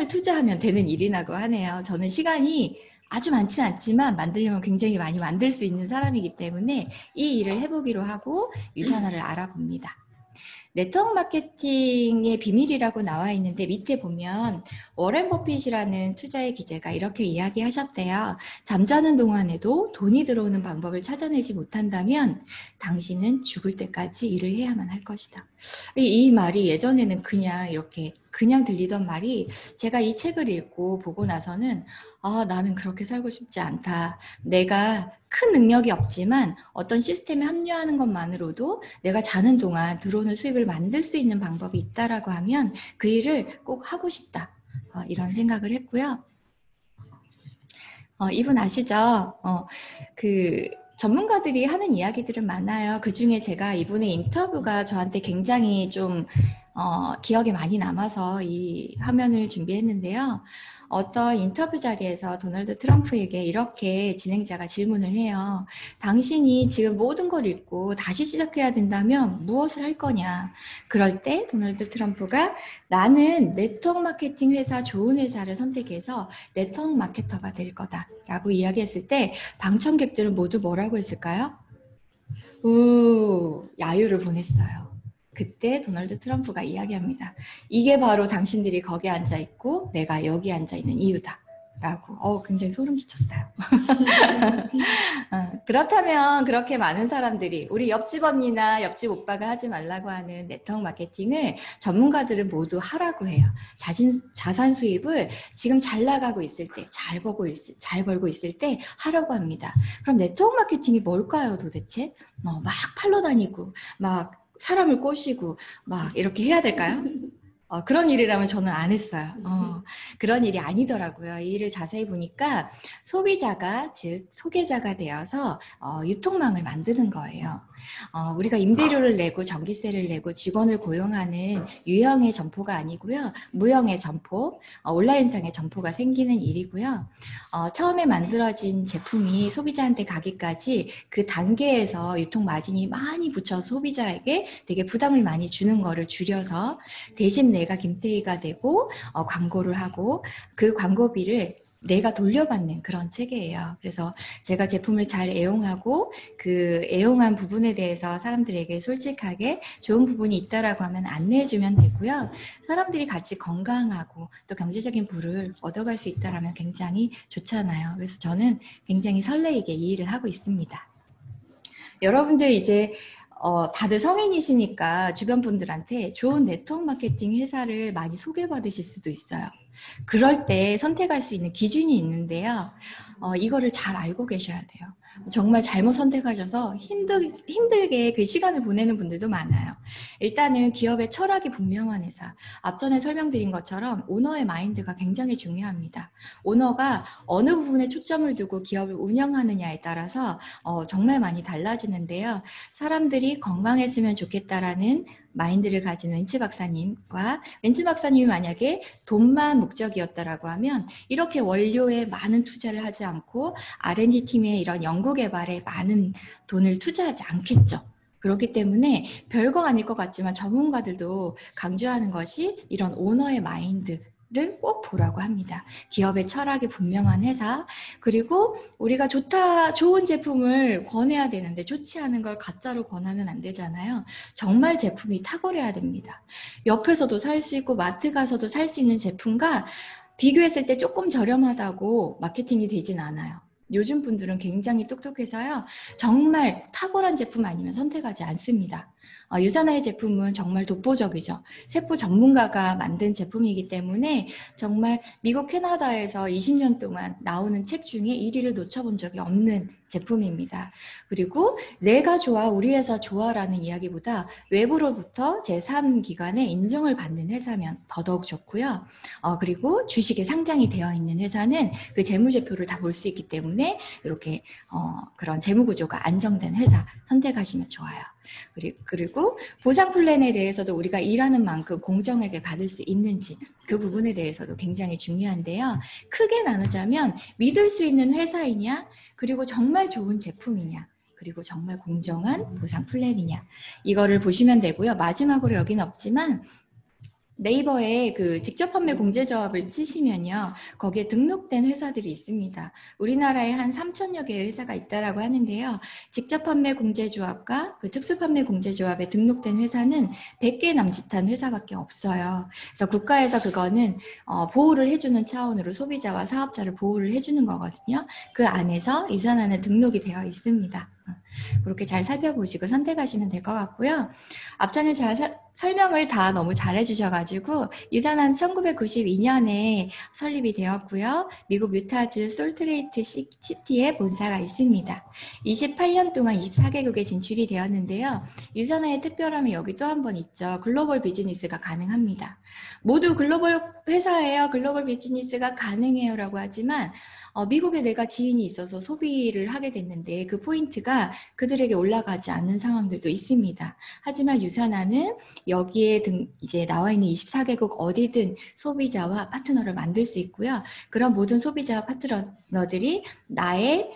투자하면 되는 일이라고 하네요. 저는 시간이 아주 많지는 않지만 만들려면 굉장히 많이 만들 수 있는 사람이기 때문에 이 일을 해보기로 하고 유산화를 알아봅니다. 네트워크 마케팅의 비밀이라고 나와 있는데 밑에 보면 워렌 버핏이라는 투자의 기재가 이렇게 이야기하셨대요. 잠자는 동안에도 돈이 들어오는 방법을 찾아내지 못한다면 당신은 죽을 때까지 일을 해야만 할 것이다. 이 말이 예전에는 그냥 들리던 말이 제가 이 책을 읽고 보고 나서는 나는 그렇게 살고 싶지 않다. 내가 큰 능력이 없지만 어떤 시스템에 합류하는 것만으로도 내가 자는 동안 들어오는 수입을 만들 수 있는 방법이 있다라고 하면 그 일을 꼭 하고 싶다. 이런 생각을 했고요. 이분 아시죠? 전문가들이 하는 이야기들은 많아요. 그중에 제가 이분의 인터뷰가 저한테 굉장히 좀 기억에 많이 남아서 이 화면을 준비했는데요. 어떤 인터뷰 자리에서 도널드 트럼프에게 이렇게 진행자가 질문을 해요. 당신이 지금 모든 걸 잃고 다시 시작해야 된다면 무엇을 할 거냐? 그럴 때 도널드 트럼프가 나는 네트워크 마케팅 회사 좋은 회사를 선택해서 네트워크 마케터가 될 거다라고 이야기했을 때 방청객들은 모두 뭐라고 했을까요? 야유를 보냈어요. 그때 도널드 트럼프가 이야기합니다. 이게 바로 당신들이 거기 앉아있고 내가 여기 앉아있는 이유다. 라고. 굉장히 소름 끼쳤어요. 그렇다면 그렇게 많은 사람들이 우리 옆집 언니나 옆집 오빠가 하지 말라고 하는 네트워크 마케팅을 전문가들은 모두 하라고 해요. 자산 수입을 지금 잘 나가고 있을 때, 잘 벌고 있을 때 하라고 합니다. 그럼 네트워크 마케팅이 뭘까요, 도대체? 막 팔러 다니고, 막 사람을 꼬시고, 막 이렇게 해야 될까요? 그런 일이라면 저는 안 했어요. 그런 일이 아니더라고요. 이 일을 자세히 보니까 소비자가, 즉 소개자가 되어서 유통망을 만드는 거예요. 우리가 임대료를 내고 전기세를 내고 직원을 고용하는 유형의 점포가 아니고요. 무형의 점포, 온라인상의 점포가 생기는 일이고요. 처음에 만들어진 제품이 소비자한테 가기까지 그 단계에서 유통 마진이 많이 붙여서 소비자에게 되게 부담을 많이 주는 거를 줄여서 대신 내가 김태희가 되고 광고를 하고 그 광고비를 내가 돌려받는 그런 체계예요. 그래서 제가 제품을 잘 애용하고 그 애용한 부분에 대해서 사람들에게 솔직하게 좋은 부분이 있다라고 하면 안내해주면 되고요. 사람들이 같이 건강하고 또 경제적인 부를 얻어갈 수 있다라면 굉장히 좋잖아요. 그래서 저는 굉장히 설레이게 이 일을 하고 있습니다. 여러분들 이제 다들 성인이시니까 주변 분들한테 좋은 네트워크 마케팅 회사를 많이 소개받으실 수도 있어요. 그럴 때 선택할 수 있는 기준이 있는데요. 이거를 잘 알고 계셔야 돼요. 정말 잘못 선택하셔서 힘들게 그 시간을 보내는 분들도 많아요. 일단은 기업의 철학이 분명한 회사. 앞전에 설명드린 것처럼 오너의 마인드가 굉장히 중요합니다. 오너가 어느 부분에 초점을 두고 기업을 운영하느냐에 따라서 정말 많이 달라지는데요. 사람들이 건강했으면 좋겠다라는 마인드를 가진 웬츠 박사님과 웬츠 박사님이 만약에 돈만 목적이었다라고 하면 이렇게 원료에 많은 투자를 하지 않고 R&D 팀의 이런 연구개발에 많은 돈을 투자하지 않겠죠. 그렇기 때문에 별거 아닐 것 같지만 전문가들도 강조하는 것이 이런 오너의 마인드 를 꼭 보라고 합니다. 기업의 철학이 분명한 회사, 그리고 우리가 좋은 제품을 권해야 되는데 좋지 않은 걸 가짜로 권하면 안 되잖아요. 정말 제품이 탁월해야 됩니다. 옆에서도 살 수 있고 마트 가서도 살 수 있는 제품과 비교했을 때 조금 저렴하다고 마케팅이 되진 않아요. 요즘 분들은 굉장히 똑똑해서요. 정말 탁월한 제품 아니면 선택하지 않습니다. 유사나의 제품은 정말 독보적이죠. 세포 전문가가 만든 제품이기 때문에 정말 미국 캐나다에서 20년 동안 나오는 책 중에 1위를 놓쳐본 적이 없는 제품입니다. 그리고 내가 좋아, 우리 회사 좋아라는 이야기보다 외부로부터 제3기관의 인정을 받는 회사면 더더욱 좋고요. 그리고 주식에 상장이 되어 있는 회사는 그 재무제표를 다 볼 수 있기 때문에 이렇게 그런 재무구조가 안정된 회사 선택하시면 좋아요. 그리고 보상 플랜에 대해서도 우리가 일하는 만큼 공정하게 받을 수 있는지 그 부분에 대해서도 굉장히 중요한데요. 크게 나누자면 믿을 수 있는 회사이냐, 그리고 정말 좋은 제품이냐, 그리고 정말 공정한 보상 플랜이냐, 이거를 보시면 되고요. 마지막으로 여기는 없지만 네이버에 그 직접 판매 공제조합을 치시면요. 거기에 등록된 회사들이 있습니다. 우리나라에 한 3,000여 개의 회사가 있다라고 하는데요. 직접 판매 공제조합과 그 특수 판매 공제조합에 등록된 회사는 100개 남짓한 회사밖에 없어요. 그래서 국가에서 그거는 보호를 해주는 차원으로 소비자와 사업자를 보호를 해주는 거거든요. 그 안에서 유산하는 등록이 되어 있습니다. 그렇게 잘 살펴보시고 선택하시면 될 것 같고요. 앞전에 설명을 다 너무 잘 해주셔가지고 유산한 1992년에 설립이 되었고요. 미국 유타주 솔트레이크 시티에 본사가 있습니다. 28년 동안 24개국에 진출이 되었는데요. 유산화의 특별함이 여기 또 한 번 있죠. 글로벌 비즈니스가 가능합니다. 모두 글로벌 회사예요. 글로벌 비즈니스가 가능해요 라고 하지만 미국에 내가 지인이 있어서 소비를 하게 됐는데 그 포인트가 그들에게 올라가지 않는 상황들도 있습니다. 하지만 유산화는 여기에 이제 나와 있는 24개국 어디든 소비자와 파트너를 만들 수 있고요. 그런 모든 소비자와 파트너들이 나의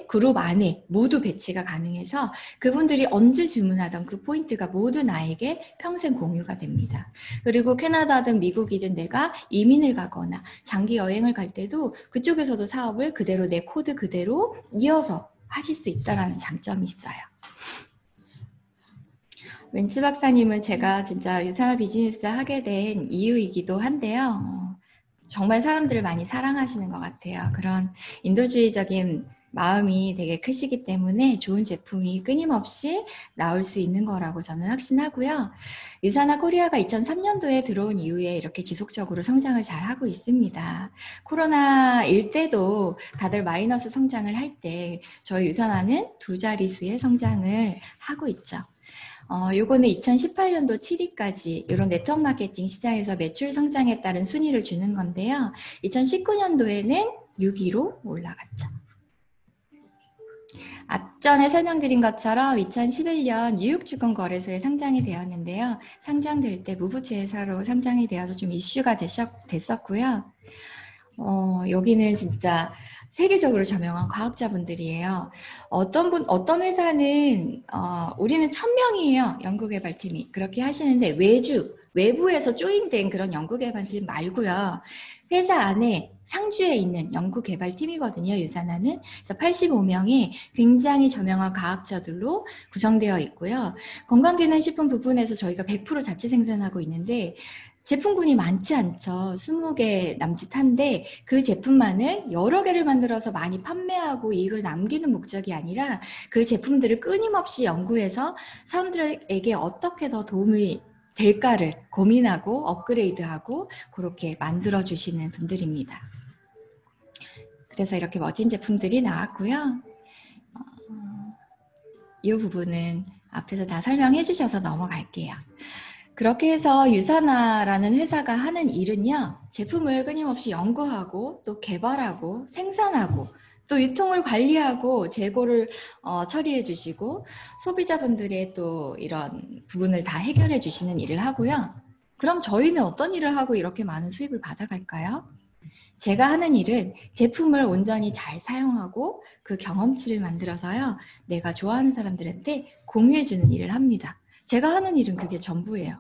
그룹 안에 모두 배치가 가능해서 그분들이 언제 주문하던 그 포인트가 모두 나에게 평생 공유가 됩니다. 그리고 캐나다든 미국이든 내가 이민을 가거나 장기 여행을 갈 때도 그쪽에서도 사업을 그대로 내 코드 그대로 이어서 하실 수 있다는 장점이 있어요. 웬츠 박사님은 제가 진짜 유산화 비즈니스 하게 된 이유이기도 한데요. 정말 사람들을 많이 사랑하시는 것 같아요. 그런 인도주의적인 마음이 되게 크시기 때문에 좋은 제품이 끊임없이 나올 수 있는 거라고 저는 확신하고요. 유사나 코리아가 2003년도에 들어온 이후에 이렇게 지속적으로 성장을 잘 하고 있습니다. 코로나일 때도 다들 마이너스 성장을 할 때 저희 유사나는 두 자릿수의 성장을 하고 있죠. 요거는 2018년도 7위까지 이런 네트워크 마케팅 시장에서 매출 성장에 따른 순위를 주는 건데요. 2019년도에는 6위로 올라갔죠. 앞전에 설명드린 것처럼 2011년 뉴욕증권 거래소에 상장이 되었는데요. 상장될 때 무부채 회사로 상장이 되어서 좀 이슈가 됐었고요. 여기는 진짜 세계적으로 저명한 과학자분들이에요. 어떤 회사는, 우리는 1000명이에요. 연구개발팀이. 그렇게 하시는데 외부에서 조인된 그런 연구개발팀 말고요. 회사 안에 상주에 있는 연구개발팀이거든요. 유사나는. 그래서 85명의 굉장히 저명한 과학자들로 구성되어 있고요. 건강기능식품 부분에서 저희가 100% 자체 생산하고 있는데 제품군이 많지 않죠. 20개 남짓한데 그 제품만을 여러 개를 만들어서 많이 판매하고 이익을 남기는 목적이 아니라 그 제품들을 끊임없이 연구해서 사람들에게 어떻게 더 도움이 될까를 고민하고 업그레이드하고 그렇게 만들어주시는 분들입니다. 그래서 이렇게 멋진 제품들이 나왔고요. 이 부분은 앞에서 다 설명해 주셔서 넘어갈게요. 그렇게 해서 유사나라는 회사가 하는 일은요, 제품을 끊임없이 연구하고 또 개발하고 생산하고 또 유통을 관리하고 재고를 처리해 주시고 소비자분들의 또 이런 부분을 다 해결해 주시는 일을 하고요. 그럼 저희는 어떤 일을 하고 이렇게 많은 수입을 받아갈까요? 제가 하는 일은 제품을 온전히 잘 사용하고 그 경험치를 만들어서요, 내가 좋아하는 사람들한테 공유해주는 일을 합니다. 제가 하는 일은 그게 전부예요.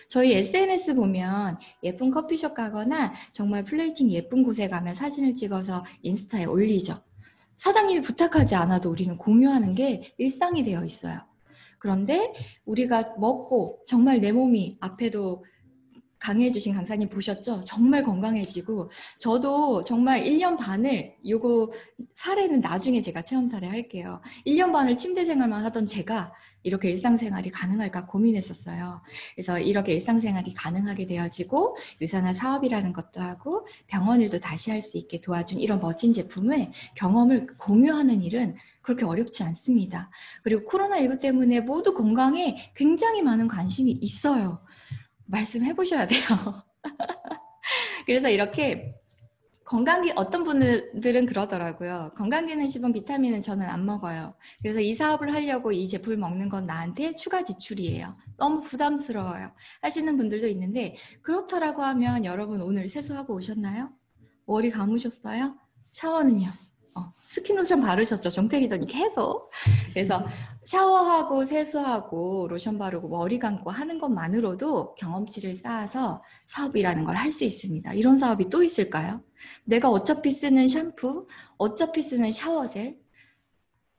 저희 SNS 보면 예쁜 커피숍 가거나 정말 플레이팅 예쁜 곳에 가면 사진을 찍어서 인스타에 올리죠. 사장님이 부탁하지 않아도 우리는 공유하는 게 일상이 되어 있어요. 그런데 우리가 먹고 정말 내 몸이 앞에도 강의해 주신 강사님 보셨죠? 정말 건강해지고 저도 정말 1년 반을 요거 사례는 나중에 제가 체험 사례 할게요. 1년 반을 침대 생활만 하던 제가 이렇게 일상생활이 가능할까 고민했었어요. 그래서 이렇게 일상생활이 가능하게 되어지고 유사나 사업이라는 것도 하고 병원 일도 다시 할 수 있게 도와준 이런 멋진 제품을 경험을 공유하는 일은 그렇게 어렵지 않습니다. 그리고 코로나19 때문에 모두 건강에 굉장히 많은 관심이 있어요. 말씀해 보셔야 돼요. 그래서 이렇게 어떤 분들은 그러더라고요. 건강기능식품 비타민은 저는 안 먹어요. 그래서 이 사업을 하려고 이 제품을 먹는 건 나한테 추가 지출이에요. 너무 부담스러워요. 하시는 분들도 있는데 그렇다라고 하면 여러분 오늘 세수하고 오셨나요? 머리 감으셨어요? 샤워는요? 스킨로션 바르셨죠? 정태리더니 계속. 그래서 샤워하고 세수하고 로션 바르고 머리 감고 하는 것만으로도 경험치를 쌓아서 사업이라는 걸 할 수 있습니다. 이런 사업이 또 있을까요? 내가 어차피 쓰는 샴푸, 어차피 쓰는 샤워젤,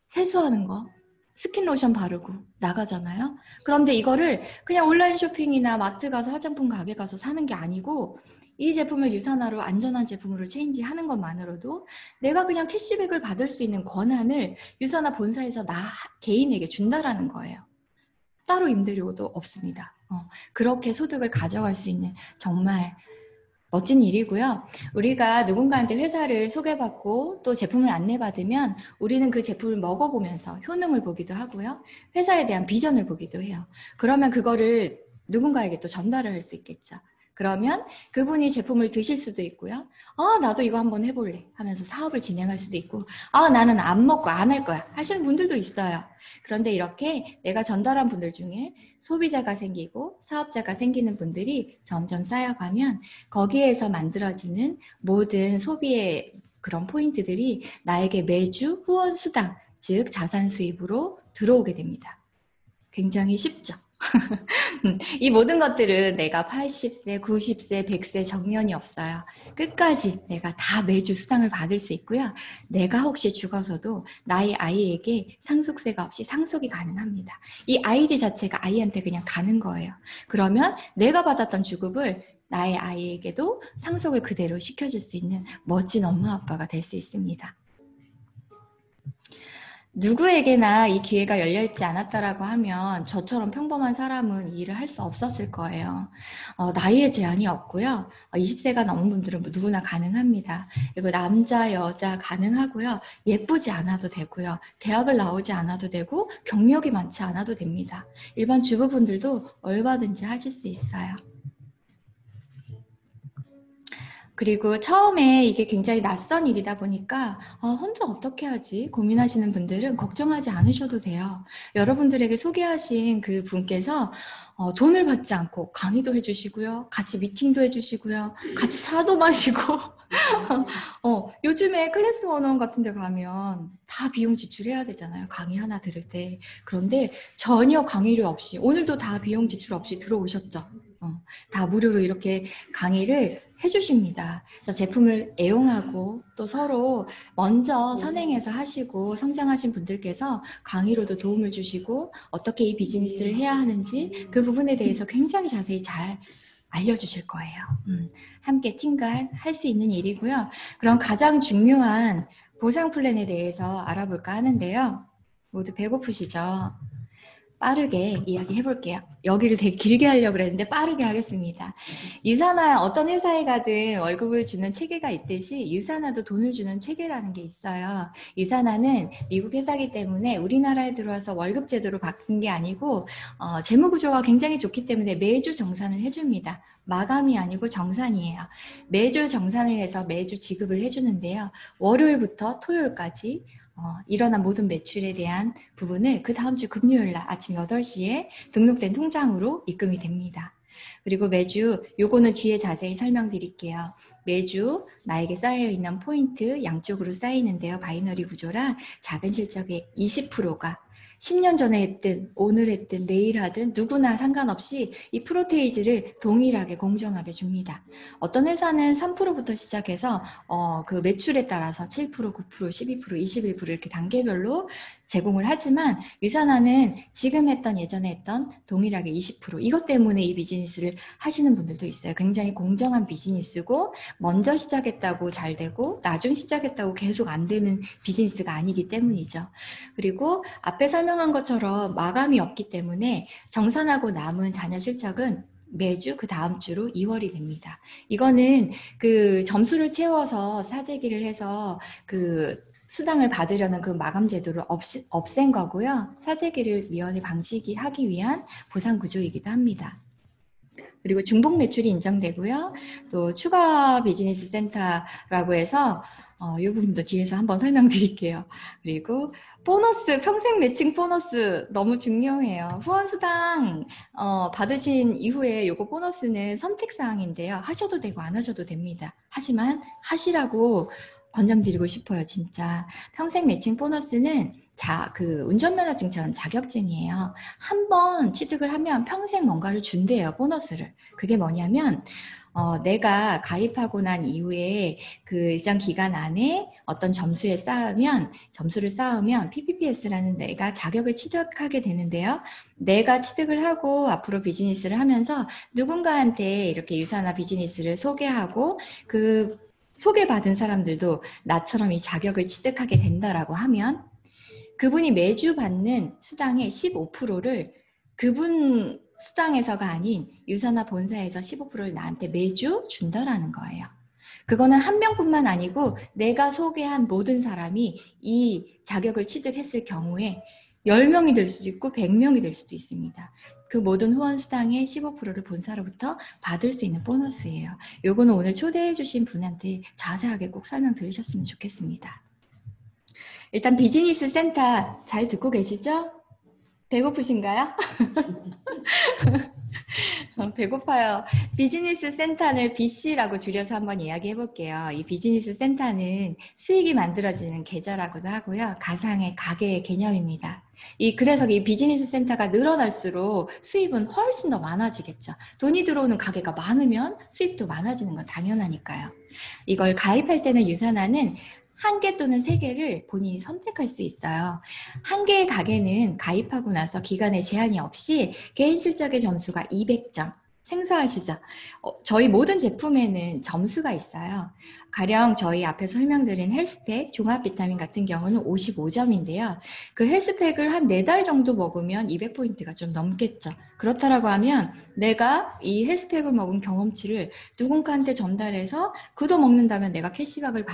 세수하는 거, 스킨로션 바르고 나가잖아요. 그런데 이거를 그냥 온라인 쇼핑이나 마트 가서 화장품 가게 가서 사는 게 아니고 이 제품을 유산화로 안전한 제품으로 체인지하는 것만으로도 내가 그냥 캐시백을 받을 수 있는 권한을 유산화 본사에서 나 개인에게 준다라는 거예요. 따로 임대료도 없습니다. 그렇게 소득을 가져갈 수 있는 정말 멋진 일이고요. 우리가 누군가한테 회사를 소개받고 또 제품을 안내받으면 우리는 그 제품을 먹어보면서 효능을 보기도 하고요. 회사에 대한 비전을 보기도 해요. 그러면 그거를 누군가에게 또 전달을 할 수 있겠죠. 그러면 그분이 제품을 드실 수도 있고요. 나도 이거 한번 해볼래 하면서 사업을 진행할 수도 있고 나는 안 먹고 안 할 거야 하시는 분들도 있어요. 그런데 이렇게 내가 전달한 분들 중에 소비자가 생기고 사업자가 생기는 분들이 점점 쌓여가면 거기에서 만들어지는 모든 소비의 그런 포인트들이 나에게 매주 후원 수당, 즉 자산 수입으로 들어오게 됩니다. 굉장히 쉽죠? 이 모든 것들은 내가 80세, 90세, 100세 정년이 없어요. 끝까지 내가 다 매주 수당을 받을 수 있고요. 내가 혹시 죽어서도 나의 아이에게 상속세가 없이 상속이 가능합니다. 이 아이디 자체가 아이한테 그냥 가는 거예요. 그러면 내가 받았던 주급을 나의 아이에게도 상속을 그대로 시켜줄 수 있는 멋진 엄마 아빠가 될 수 있습니다. 누구에게나 이 기회가 열려있지 않았다라고 하면 저처럼 평범한 사람은 이 일을 할 수 없었을 거예요. 나이에 제한이 없고요. 20세가 넘은 분들은 누구나 가능합니다. 그리고 남자, 여자 가능하고요. 예쁘지 않아도 되고요. 대학을 나오지 않아도 되고 경력이 많지 않아도 됩니다. 일반 주부분들도 얼마든지 하실 수 있어요. 그리고 처음에 이게 굉장히 낯선 일이다 보니까 혼자 어떻게 하지? 고민하시는 분들은 걱정하지 않으셔도 돼요. 여러분들에게 소개하신 그 분께서 돈을 받지 않고 강의도 해주시고요. 같이 미팅도 해주시고요. 같이 차도 마시고 요즘에 클래스 원어원 같은 데 가면 다 비용 지출해야 되잖아요. 강의 하나 들을 때. 그런데 전혀 강의료 없이 오늘도 다 비용 지출 없이 들어오셨죠. 다 무료로 이렇게 강의를 해주십니다. 그래서 제품을 애용하고 또 서로 먼저 선행해서 하시고 성장하신 분들께서 강의로도 도움을 주시고 어떻게 이 비즈니스를 해야 하는지 그 부분에 대해서 굉장히 자세히 잘 알려주실 거예요. 함께 팀갈 할 수 있는 일이고요. 그럼 가장 중요한 보상 플랜에 대해서 알아볼까 하는데요. 모두 배고프시죠? 빠르게 이야기해 볼게요. 여기를 되게 길게 하려고 그랬는데 빠르게 하겠습니다. 유산화 어떤 회사에 가든 월급을 주는 체계가 있듯이 유산화도 돈을 주는 체계라는 게 있어요. 유산화는 미국 회사이기 때문에 우리나라에 들어와서 월급 제도로 바뀐 게 아니고 재무 구조가 굉장히 좋기 때문에 매주 정산을 해줍니다. 마감이 아니고 정산이에요. 매주 정산을 해서 매주 지급을 해주는데요. 월요일부터 토요일까지 일어난 모든 매출에 대한 부분을 그 다음 주 금요일 날 아침 8시에 등록된 통장으로 입금이 됩니다. 그리고 매주 요거는 뒤에 자세히 설명드릴게요. 매주 나에게 쌓여있는 포인트 양쪽으로 쌓이는데요. 바이너리 구조라 작은 실적의 20%가 10년 전에 했든 오늘 했든 내일 하든 누구나 상관없이 이 프로테이즈를 동일하게 공정하게 줍니다. 어떤 회사는 3%부터 시작해서 그 매출에 따라서 7%, 9%, 12%, 21% 이렇게 단계별로 제공을 하지만 유산화는 지금 했던 예전에 했던 동일하게 20% 이것 때문에 이 비즈니스를 하시는 분들도 있어요. 굉장히 공정한 비즈니스고 먼저 시작했다고 잘 되고 나중 시작했다고 계속 안 되는 비즈니스가 아니기 때문이죠. 그리고 앞에 설명한 것처럼 마감이 없기 때문에 정산하고 남은 잔여 실적은 매주 그 다음 주로 2월이 됩니다. 이거는 그 점수를 채워서 사재기를 해서 그 수당을 받으려는 그 마감 제도를 없앤 거고요. 사재기를 미연에 방지하기 위한 보상 구조이기도 합니다. 그리고 중복 매출이 인정되고요. 또 추가 비즈니스 센터라고 해서 이 부분도 뒤에서 한번 설명드릴게요. 그리고 보너스, 평생 매칭 보너스 너무 중요해요. 후원수당 받으신 이후에 요거 보너스는 선택사항인데요. 하셔도 되고 안 하셔도 됩니다. 하지만 하시라고 권장드리고 싶어요. 진짜 평생 매칭 보너스는 그 운전면허증처럼 자격증이에요. 한 번 취득을 하면 평생 뭔가를 준대요. 보너스를. 그게 뭐냐면 내가 가입하고 난 이후에 그 일정 기간 안에 어떤 점수를 쌓으면 PPPS라는 내가 자격을 취득하게 되는데요. 내가 취득을 하고 앞으로 비즈니스를 하면서 누군가한테 이렇게 유산화 비즈니스를 소개하고 그 소개받은 사람들도 나처럼 이 자격을 취득하게 된다라고 하면 그분이 매주 받는 수당의 15%를 그분 수당에서가 아닌 유산화 본사에서 15%를 나한테 매주 준다라는 거예요. 그거는 한 명뿐만 아니고 내가 소개한 모든 사람이 이 자격을 취득했을 경우에 10명이 될 수도 있고 100명이 될 수도 있습니다. 그 모든 후원 수당의 15%를 본사로부터 받을 수 있는 보너스예요. 요거는 오늘 초대해 주신 분한테 자세하게 꼭 설명 들으셨으면 좋겠습니다. 일단 비즈니스 센터 잘 듣고 계시죠? 배고프신가요? 배고파요. 비즈니스 센터를 BC라고 줄여서 한번 이야기해 볼게요. 이 비즈니스 센터는 수익이 만들어지는 계좌라고도 하고요. 가상의 가게의 개념입니다. 그래서 이 비즈니스 센터가 늘어날수록 수입은 훨씬 더 많아지겠죠. 돈이 들어오는 가게가 많으면 수입도 많아지는 건 당연하니까요. 이걸 가입할 때는 유산화는 1개 또는 3개를 본인이 선택할 수 있어요. 1개의 가게는 가입하고 나서 기간에 제한이 없이 개인 실적의 점수가 200점, 생소하시죠? 저희 모든 제품에는 점수가 있어요. 가령 저희 앞에서 설명드린 헬스팩, 종합 비타민 같은 경우는 55점인데요. 그 헬스팩을 한 4달 정도 먹으면 200포인트가 좀 넘겠죠. 그렇다라고 하면 내가 이 헬스팩을 먹은 경험치를 누군가한테 전달해서 그도 먹는다면 내가 캐시백을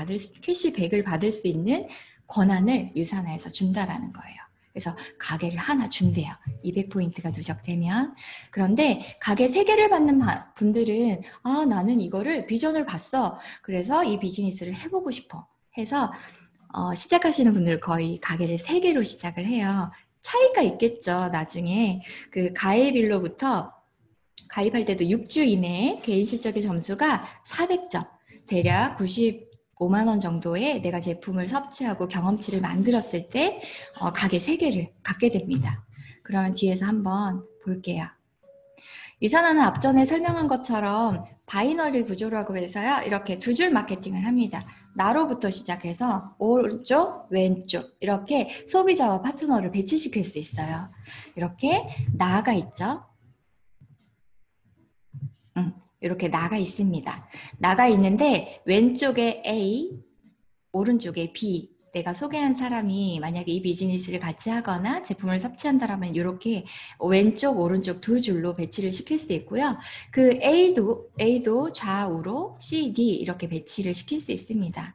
받을 수 있는 권한을 유산화해서 준다라는 거예요. 그래서 가게를 하나 준대요. 200포인트가 누적되면. 그런데 가게 3개를 받는 분들은 나는 이거를 비전을 봤어. 그래서 이 비즈니스를 해보고 싶어. 해서 시작하시는 분들 거의 가게를 3개로 시작을 해요. 차이가 있겠죠. 나중에 그 가입일로부터 가입할 때도 6주 이내에 개인 실적의 점수가 400점, 대략 95만 원 정도의 내가 제품을 섭취하고 경험치를 만들었을 때 가게 3개를 갖게 됩니다. 그러면 뒤에서 한번 볼게요. 유산화는 앞전에 설명한 것처럼 바이너리 구조라고 해서요. 이렇게 2줄 마케팅을 합니다. 나로부터 시작해서 오른쪽, 왼쪽 이렇게 소비자와 파트너를 배치시킬 수 있어요. 이렇게 나가 있죠. 이렇게 나가 있습니다. 나가 있는데 왼쪽에 A, 오른쪽에 B, 내가 소개한 사람이 만약에 이 비즈니스를 같이 하거나 제품을 섭취한다면 이렇게 왼쪽, 오른쪽 2줄로 배치를 시킬 수 있고요. 그 A도 좌우로 C, D 이렇게 배치를 시킬 수 있습니다.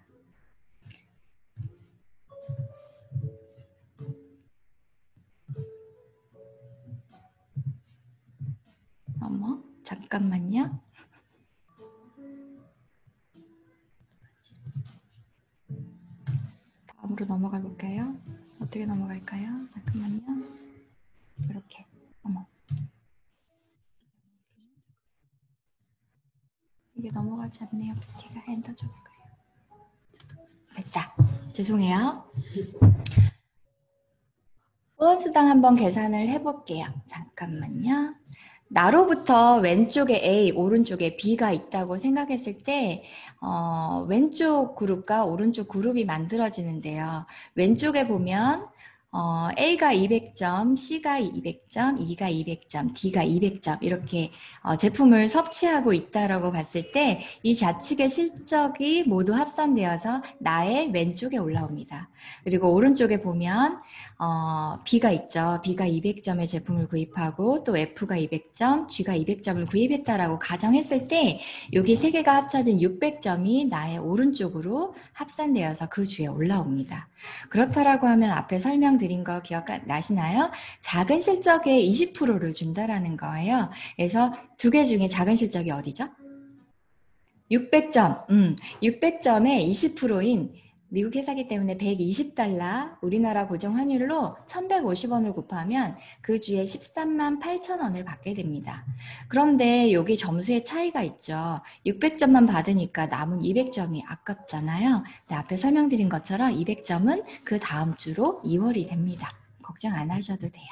잠깐만요. 다음으로 넘어가 볼까요? 어떻게 넘어갈까요? 잠깐만요. 이렇게. 이게 넘어가지 않네요. PT가 엔터 줘볼까요? 됐다. 죄송해요. 후원수당 한번 계산을 해볼게요. 잠깐만요. 나로부터 왼쪽에 A, 오른쪽에 B가 있다고 생각했을 때 왼쪽 그룹과 오른쪽 그룹이 만들어지는데요. 왼쪽에 보면 A가 200점, C가 200점, E가 200점, D가 200점 이렇게 제품을 섭취하고 있다라고 봤을 때 이 좌측의 실적이 모두 합산되어서 나의 왼쪽에 올라옵니다. 그리고 오른쪽에 보면 B가 있죠. B가 200점의 제품을 구입하고 또 F가 200점, G가 200점을 구입했다라고 가정했을 때 여기 3개가 합쳐진 600점이 나의 오른쪽으로 합산되어서 그 주에 올라옵니다. 그렇다라고 하면 앞에 설명드린 거 기억나시나요? 작은 실적의 20%를 준다라는 거예요. 그래서 2개 중에 작은 실적이 어디죠? 600점. 600점의 20%인 미국 회사기 때문에 120달러, 우리나라 고정 환율로 1150원을 곱하면 그 주에 13만 8천 원을 받게 됩니다. 그런데 여기 점수의 차이가 있죠. 600점만 받으니까 남은 200점이 아깝잖아요. 네, 앞에 설명드린 것처럼 200점은 그 다음 주로 2월이 됩니다. 걱정 안 하셔도 돼요.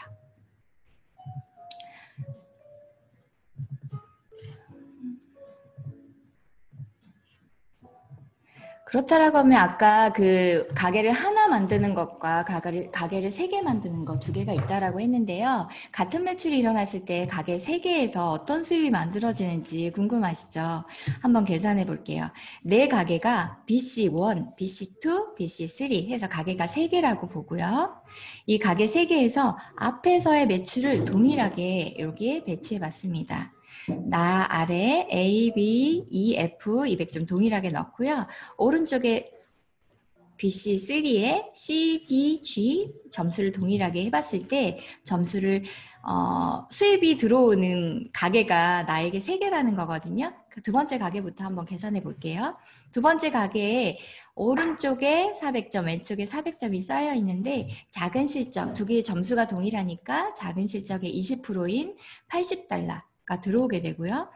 그렇다라고 하면 아까 그 가게를 하나 만드는 것과 가게를 3개 만드는 것 2개가 있다라고 했는데요. 같은 매출이 일어났을 때 가게 3개에서 어떤 수입이 만들어지는지 궁금하시죠? 한번 계산해 볼게요. 내 가게가 BC1, BC2, BC3 해서 가게가 3개라고 보고요. 이 가게 3개에서 앞에서의 매출을 동일하게 여기에 배치해 봤습니다. 나 아래 A, B, E, F 200점 동일하게 넣고요. 오른쪽에 BC3에 C, D, G 점수를 동일하게 해봤을 때 점수를 수입이 들어오는 가게가 나에게 3개라는 거거든요. 그 2번째 가게부터 한번 계산해 볼게요. 2번째 가게에 오른쪽에 400점, 왼쪽에 400점이 쌓여 있는데 작은 실적, 2개의 점수가 동일하니까 작은 실적의 20%인 80달러 들어오게 되고요.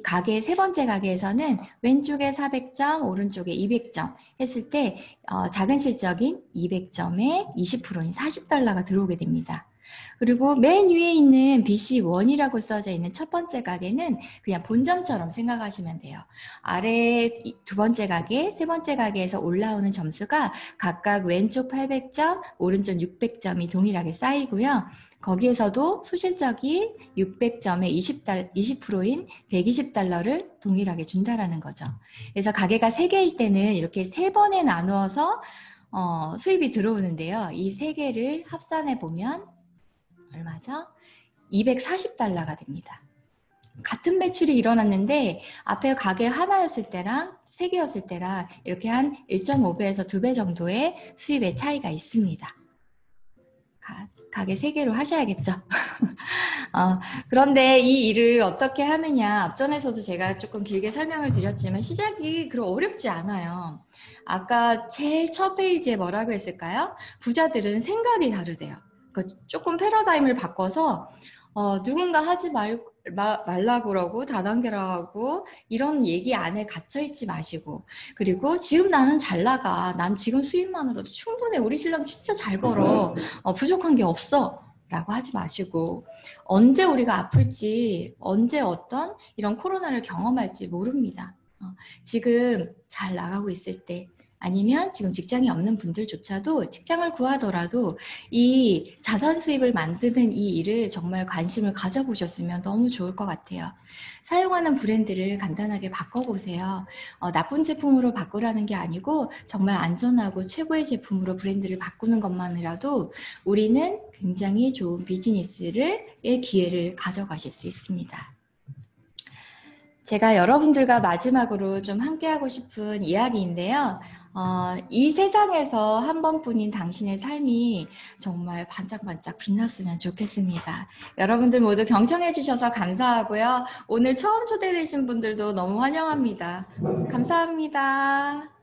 가게 3번째 가게에서는 왼쪽에 400점, 오른쪽에 200점 했을 때 작은 실적인 200점에 20%인 40달러가 들어오게 됩니다. 그리고 맨 위에 있는 BC1이라고 써져 있는 첫 번째 가게는 그냥 본점처럼 생각하시면 돼요. 아래 2번째 가게, 3번째 가게에서 올라오는 점수가 각각 왼쪽 800점, 오른쪽 600점이 동일하게 쌓이고요. 거기에서도 소실적인 600점에 20%인 120달러를 동일하게 준다라는 거죠. 그래서 가게가 3개일 때는 이렇게 3번에 나누어서 수입이 들어오는데요. 이 3개를 합산해 보면 얼마죠? 240달러가 됩니다. 같은 매출이 일어났는데 앞에 가게 하나였을 때랑 3개였을 때랑 이렇게 한 1.5배에서 2배 정도의 수입의 차이가 있습니다. 가게 3개로 하셔야겠죠. 그런데 이 일을 어떻게 하느냐, 앞전에서도 제가 조금 길게 설명을 드렸지만 시작이 그렇게 어렵지 않아요. 아까 제일 첫 페이지에 뭐라고 했을까요? 부자들은 생각이 다르대요. 그러니까 조금 패러다임을 바꿔서 누군가 하지 말라고 그러고 다단계라고 이런 얘기 안에 갇혀있지 마시고, 그리고 지금 나는 잘 나가, 난 지금 수입만으로도 충분해, 우리 신랑 진짜 잘 벌어, 부족한 게 없어 라고 하지 마시고, 언제 우리가 아플지, 언제 어떤 이런 코로나를 경험할지 모릅니다. 지금 잘 나가고 있을 때, 아니면 지금 직장이 없는 분들조차도 직장을 구하더라도 이 자산 수입을 만드는 이 일을 정말 관심을 가져보셨으면 너무 좋을 것 같아요. 사용하는 브랜드를 간단하게 바꿔보세요. 나쁜 제품으로 바꾸라는 게 아니고 정말 안전하고 최고의 제품으로 브랜드를 바꾸는 것만이라도 우리는 굉장히 좋은 비즈니스의 기회를 가져가실 수 있습니다. 제가 여러분들과 마지막으로 좀 함께하고 싶은 이야기인데요. 이 세상에서 한 번뿐인 당신의 삶이 정말 반짝반짝 빛났으면 좋겠습니다. 여러분들 모두 경청해 주셔서 감사하고요. 오늘 처음 초대되신 분들도 너무 환영합니다. 감사합니다.